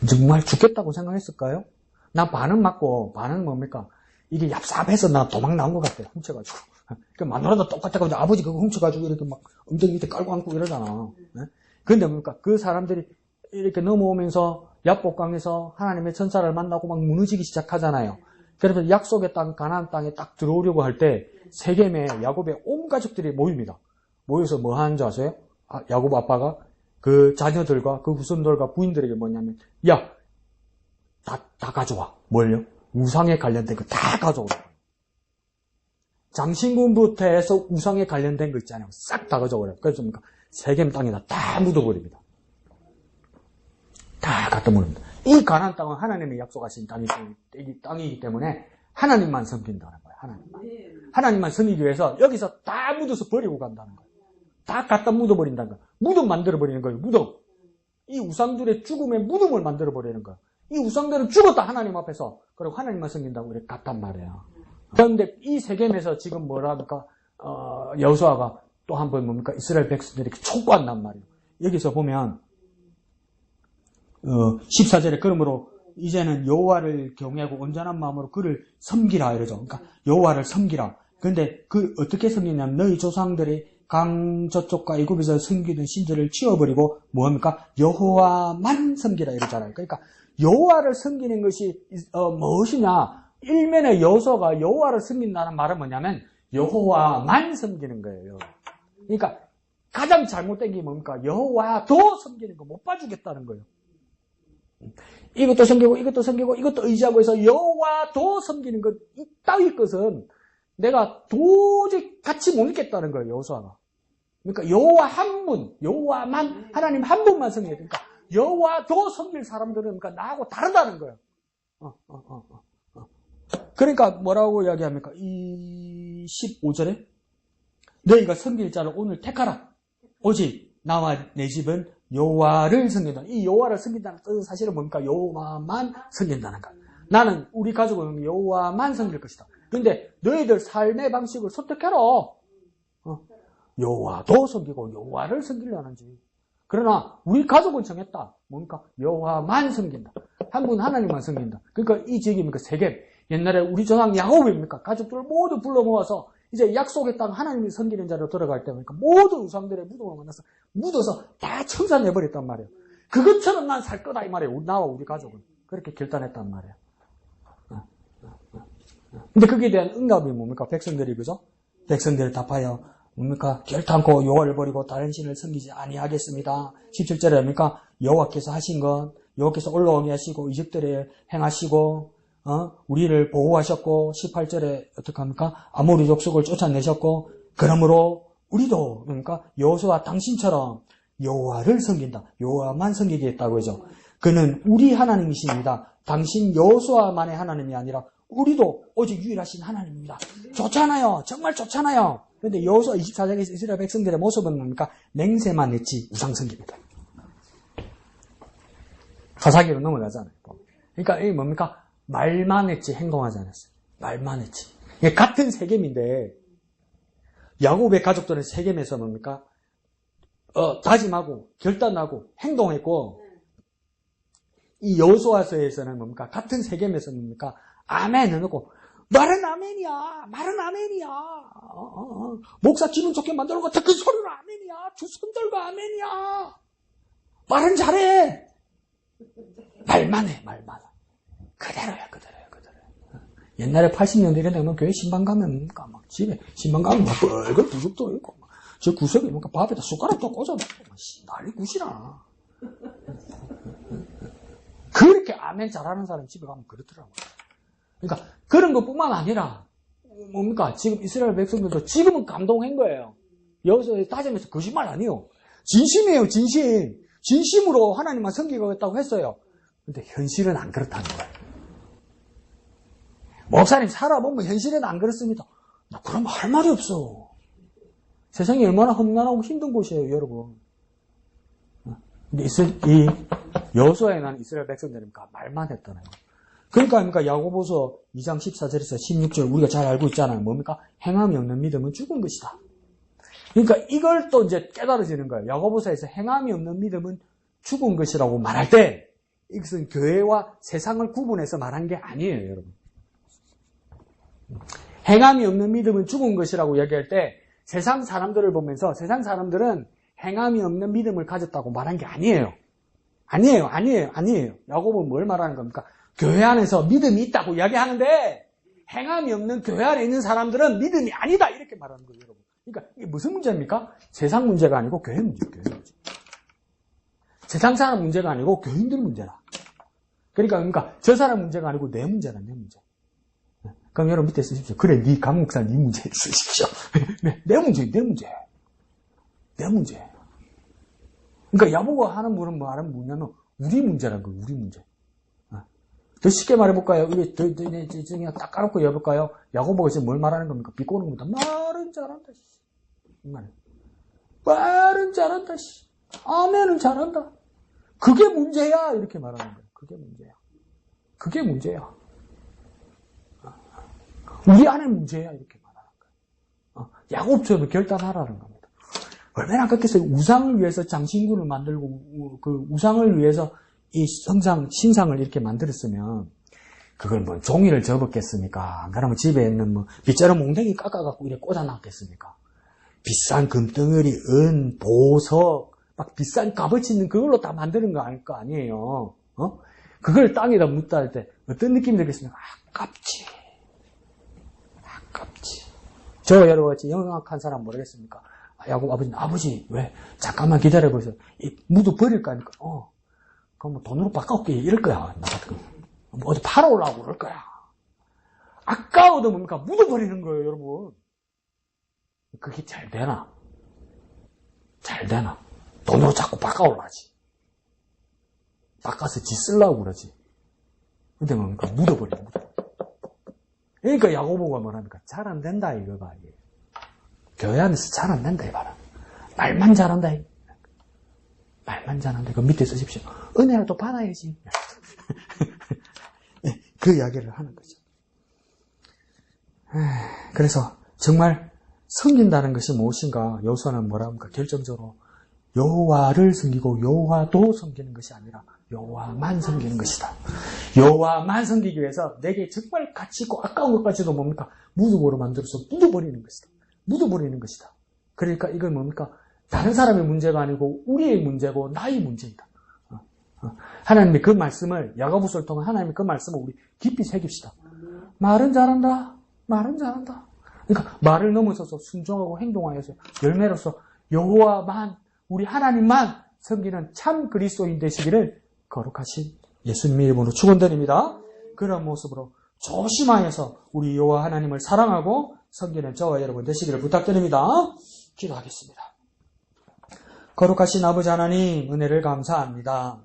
A: 정말 죽겠다고 생각했을까요? 나 반은 맞고 반은 뭡니까? 이게 얍삽해서 나 도망 나온 것 같아. 훔쳐가지고. 그 마누라도 똑같아가지고 아버지 그거 훔쳐가지고 이렇게 막 엉덩이 밑에 깔고 앉고 이러잖아. 그런데 뭡니까? 그 사람들이 이렇게 넘어오면서 야복강에서 하나님의 천사를 만나고 막 무너지기 시작하잖아요. 그래서 약속의 땅 가나안 땅에 딱 들어오려고 할 때 세겜에 야곱의 온 가족들이 모입니다. 모여서 뭐 하는 줄 아세요? 야곱 아빠가 그 자녀들과 그 후손들과 부인들에게 뭐냐면 야 다 가져와. 뭘요? 우상에 관련된 거 다 가져오라. 장신구부터 해서 우상에 관련된 거 있잖아요. 싹 다 가져오라. 그래서 뭡니까? 세겜 땅에다 다 묻어버립니다. 다 갖다 묻습니다. 이 가나안 땅은 하나님이 약속하신 땅이기 때문에 하나님만 섬긴다는 거예요. 하나님만 섬기기 위해서 여기서 다 묻어서 버리고 간다는 거예요. 다 갖다 묻어버린다는 거예요. 무덤 만들어버리는 거예요. 무덤. 이 우상들의 죽음의 무덤을 만들어버리는 거예요. 이 우상들은 죽었다 하나님 앞에서. 그리고 하나님만 섬긴다고 이렇게 갔단 말이에요. 그런데 이 세겜에서 지금 뭐랍니까? 여호수아가 또 한 번 뭡니까? 이스라엘 백성들에게 촉구한단 말이에요. 여기서 보면 14절에 그러므로 이제는 여호와를 경외하고 온전한 마음으로 그를 섬기라 이러죠. 그러니까 여호와를 섬기라. 그런데 그 어떻게 섬기냐면 너희 조상들이 강 저쪽과 애굽에서 섬기던 신들을 치워버리고 뭐합니까? 여호와만 섬기라 이러잖아요. 그러니까 여호와를 섬기는 것이 무엇이냐? 일면에 여호수아가 여호와를 섬긴다는 말은 뭐냐면 여호와만 섬기는 거예요. 그러니까 가장 잘못된 게 뭡니까? 여호와도 섬기는 거 못 봐주겠다는 거예요. 이것도 섬기고 이것도 섬기고 이것도 의지하고 해서 여호와도 섬기는 것 이따위 것은 내가 도저히 같이 못 있겠다는 거예요. 여호수아가. 그러니까 여호와 한 분, 여호와만 하나님 한 분만 섬겨야 되니까 여호와도 섬길 사람들은 그러니까 나하고 다르다는 거예요. 그러니까 뭐라고 이야기합니까? 이 15절에 너희가 섬길 자를 오늘 택하라. 오직 나와 내 집은 여호와를 섬긴다. 이 여호와를 섬긴다는 뜻은 사실은 뭡니까? 여호와만 섬긴다는 거야. 나는 우리 가족은 여호와만 섬길 것이다. 그런데 너희들 삶의 방식을 선택해라. 여호와도 섬기고 여호와를 섬기려는지. 그러나 우리 가족은 정했다. 뭡니까? 여호와만 섬긴다. 한 분 하나님만 섬긴다. 그러니까 이 지역이 뭡니까? 세겜. 옛날에 우리 조상 야곱입니까? 가족들을 모두 불러 모아서 이제 약속의 땅 하나님이 섬기는 자로 들어갈 때 보니까 모든 우상들의 무덤을 만나서 묻어서 다 청산해버렸단 말이에요. 그것처럼 난 살 거다 이 말이에요. 나와 우리 가족은. 그렇게 결단했단 말이에요. 근데 거기에 대한 응답이 뭡니까? 백성들이 그죠? 백성들이 답하여 뭡니까? 결단코 여호와를 버리고 다른 신을 섬기지 아니하겠습니다. 17절에 뭡니까? 여호와께서 하신 건 여호와께서 올라오게 하시고 이적들에 행하시고 우리를 보호하셨고 18절에 어떻게 합니까? 아모리 족속을 쫓아내셨고 그러므로 우리도 그러니까 여호수아 당신처럼 여호와를 섬긴다. 여호와만 섬기겠다고 하죠. 그는 우리 하나님이십니다. 당신 여호수아만의 하나님이 아니라 우리도 오직 유일하신 하나님입니다. 좋잖아요. 정말 좋잖아요. 그런데 여호수아 24장에서 이스라엘 백성들의 모습은 뭡니까? 맹세만 했지 우상 섬깁니다. 사사기로 넘어가잖아요. 그러니까 이게 뭡니까? 말만 했지 행동하지 않았어요. 말만 했지. 이게 같은 세겜인데 야곱의 가족들은 세겜에서 뭡니까? 다짐하고 결단하고 행동했고 이 여호수아서에서는 뭡니까? 같은 세겜에서 뭡니까? 아멘 해놓고 말은 아멘이야. 말은 아멘이야. 목사 기분 좋게 만들고 그 소리는 아멘이야. 두 손 들고 아멘이야. 말은 잘해. 말만 해. 말만. 그대로야. 옛날에 80년대 되면 교회 신방 가면 막 집에 신방 가면 막 빨간 부죽도 있고 저 구석에 밥에다 숟가락도 꽂아놓고 난리 굿이라. 그렇게 아멘 잘하는 사람 집에 가면 그렇더라고요. 그러니까 그런 것뿐만 아니라 뭡니까? 지금 이스라엘 백성들도 지금은 감동한 거예요. 여기서 다짐해서 거짓말 아니에요. 진심이에요. 진심으로 하나님만 섬기겠다고 했어요. 근데 현실은 안 그렇다는 거예요. 목사님 살아보면 현실은 안 그렇습니다. 그럼 할 말이 없어. 세상이 얼마나 험난하고 힘든 곳이에요, 여러분. 근데 이 여호수아에 난 이스라엘 백성들은 말만 했잖아요. 그러니까 야고보서 2장 14절에서 16절 우리가 잘 알고 있잖아요. 뭡니까? 행함이 없는 믿음은 죽은 것이다. 그러니까 이걸 또 이제 깨달아지는 거예요. 야고보서에서 행함이 없는 믿음은 죽은 것이라고 말할 때 이것은 교회와 세상을 구분해서 말한 게 아니에요, 여러분. 행함이 없는 믿음은 죽은 것이라고 얘기할 때 세상 사람들을 보면서 세상 사람들은 행함이 없는 믿음을 가졌다고 말한 게 아니에요. 아니에요. 야고보는 뭘 말하는 겁니까? 교회 안에서 믿음이 있다고 이야기하는데 행함이 없는 교회 안에 있는 사람들은 믿음이 아니다 이렇게 말하는 거예요, 여러분. 그러니까 이게 무슨 문제입니까? 세상 문제가 아니고 교회 문제. 세상 사람 문제가 아니고 교인들 문제라. 그러니까 저 사람 문제가 아니고 내 문제다, 내 문제. 그럼 여러분 밑에 쓰십시오. 그래, 네 감목사 네 문제 쓰십시오. 내 문제, 내 문제. 내 문제. 그러니까 야보가 하는 말은 뭐냐면 우리 문제라는 거예요, 우리 문제. 더 쉽게 말해볼까요? 우리 그냥 딱 까놓고 여볼까요? 야고보가 지금 뭘 말하는 겁니까? 비꼬는 겁니다. 말은 잘한다, 말은 잘한다, 아멘은 잘한다. 그게 문제야, 이렇게 말하는 거예요. 그게 문제야. 그게 문제야. 우리 안에 문제야, 이렇게 말하는 거예요. 야곱처럼 결단하라는 겁니다. 얼마나 아깝겠어요. 우상을 위해서 장신구를 만들고, 그 우상을 위해서 이 신상을 이렇게 만들었으면, 그걸 뭐 종이를 접었겠습니까? 안 그러면 집에 있는 뭐, 빗자루 몽둥이 깎아갖고 이렇게 꽂아놨겠습니까? 비싼 금덩어리, 은, 보석, 막 비싼 값어치 있는 그걸로 다 만드는 거 아니에요. 그걸 땅에다 묻다 할 때 어떤 느낌이 들겠습니까? 아깝지. 저 여러분같이 영악한 사람 모르겠습니까? 야곱 아버지, 왜? 잠깐만 기다려보세요. 이 무도 버릴까 하니까, 그럼 뭐 돈으로 바꿔올게, 이럴 거야. 나 같은 거. 뭐 어디 팔아오려고 그럴 거야. 아까워도 뭡니까? 묻어버리는 거예요, 여러분. 그게 잘 되나? 돈으로 자꾸 바꿔오려지. 바꿔서 지 쓰려고 그러지. 근데 뭡니까? 묻어버려. 그러니까 야고보가 뭐랍니까? 잘 안 된다, 이거가. 교회 안에서 잘 안 된다, 이거라. 말만 잘한다, 말만 잘한다. 그 밑에 쓰십시오. 은혜라도 받아야지. 그 이야기를 하는 거죠. 그래서 정말 섬긴다는 것이 무엇인가? 여호수아는 뭐라 합니까? 결정적으로 여호와를 섬기고 여호와도 섬기는 것이 아니라 여호와만 섬기는 것이다. 여호와만 섬기기 위해서 내게 정말 가치 있고 아까운 것까지도 뭡니까? 무덤으로 만들어서 묻어버리는 것이다. 그러니까 이건 뭡니까? 다른 사람의 문제가 아니고 우리의 문제고 나의 문제이다. 하나님의 그 말씀을, 야고보서를 통한 하나님의 그 말씀을 우리 깊이 새깁시다. 말은 잘한다. 그러니까 말을 넘어서서 순종하고 행동하여서 열매로서 여호와만, 우리 하나님만 섬기는 참 그리스도인 되시기를 거룩하신 예수님의 이름으로 축원드립니다. 그런 모습으로 조심하여서 우리 여호와 하나님을 사랑하고 섬기는 저와 여러분 되시기를 부탁드립니다. 기도하겠습니다. 거룩하신 아버지 하나님, 은혜를 감사합니다.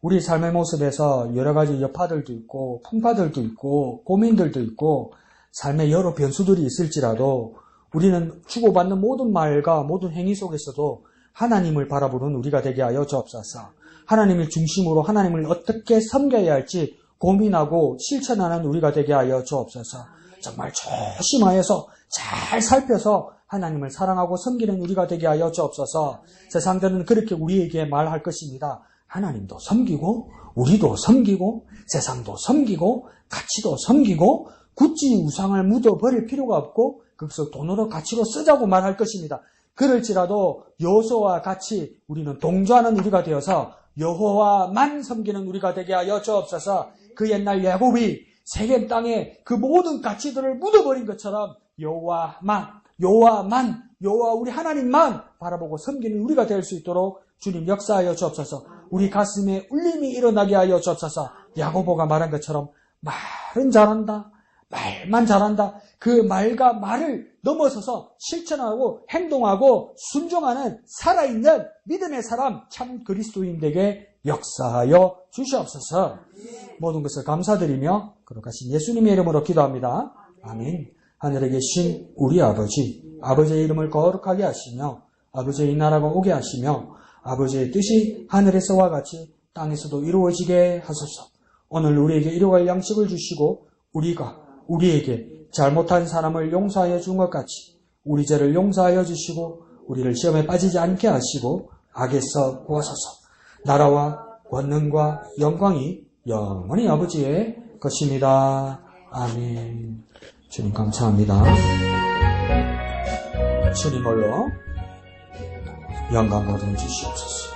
A: 우리 삶의 모습에서 여러 가지 여파들도 있고 풍파들도 있고 고민들도 있고 삶의 여러 변수들이 있을지라도 우리는 주고받는 모든 말과 모든 행위 속에서도 하나님을 바라보는 우리가 되게 하여 주옵소서. 하나님을 중심으로 하나님을 어떻게 섬겨야 할지 고민하고 실천하는 우리가 되게 하여 주옵소서. 정말 조심하여서 잘 살펴서 하나님을 사랑하고 섬기는 우리가 되게 하여 주옵소서. 세상들은 그렇게 우리에게 말할 것입니다. 하나님도 섬기고 우리도 섬기고 세상도 섬기고 가치도 섬기고 굳이 우상을 묻어버릴 필요가 없고 그것을 돈으로 가치로 쓰자고 말할 것입니다. 그럴지라도 여호수아와 같이 우리는 동조하는 우리가 되어서 여호와만 섬기는 우리가 되게 하여 주옵소서. 그 옛날 야곱이 세겜 땅에 그 모든 가치들을 묻어버린 것처럼 여호와만 여호와 우리 하나님만 바라보고 섬기는 우리가 될 수 있도록 주님 역사하여 주옵소서. 우리 가슴에 울림이 일어나게 하여 주옵소서. 야고보가 말한 것처럼 말은 잘한다. 말만 잘한다. 그 말과 말을 넘어서서 실천하고 행동하고 순종하는 살아있는 믿음의 사람 참 그리스도인에게 역사하여 주시옵소서. 모든 것을 감사드리며 거룩하신 예수님의 이름으로 기도합니다. 아멘. 하늘에 계신 우리 아버지의 이름을 거룩하게 하시며 아버지의 나라가 오게 하시며 아버지의 뜻이 하늘에서와 같이 땅에서도 이루어지게 하소서. 오늘 우리에게 일용할 양식을 주시고 우리에게 잘못한 사람을 용서하여 준 것 같이 우리 죄를 용서하여 주시고 우리를 시험에 빠지지 않게 하시고 악에서 구하소서. 나라와 권능과 영광이 영원히 아버지의 것입니다. 아멘. 주님 감사합니다. 주님 홀로 영광 얻어 주시옵소서.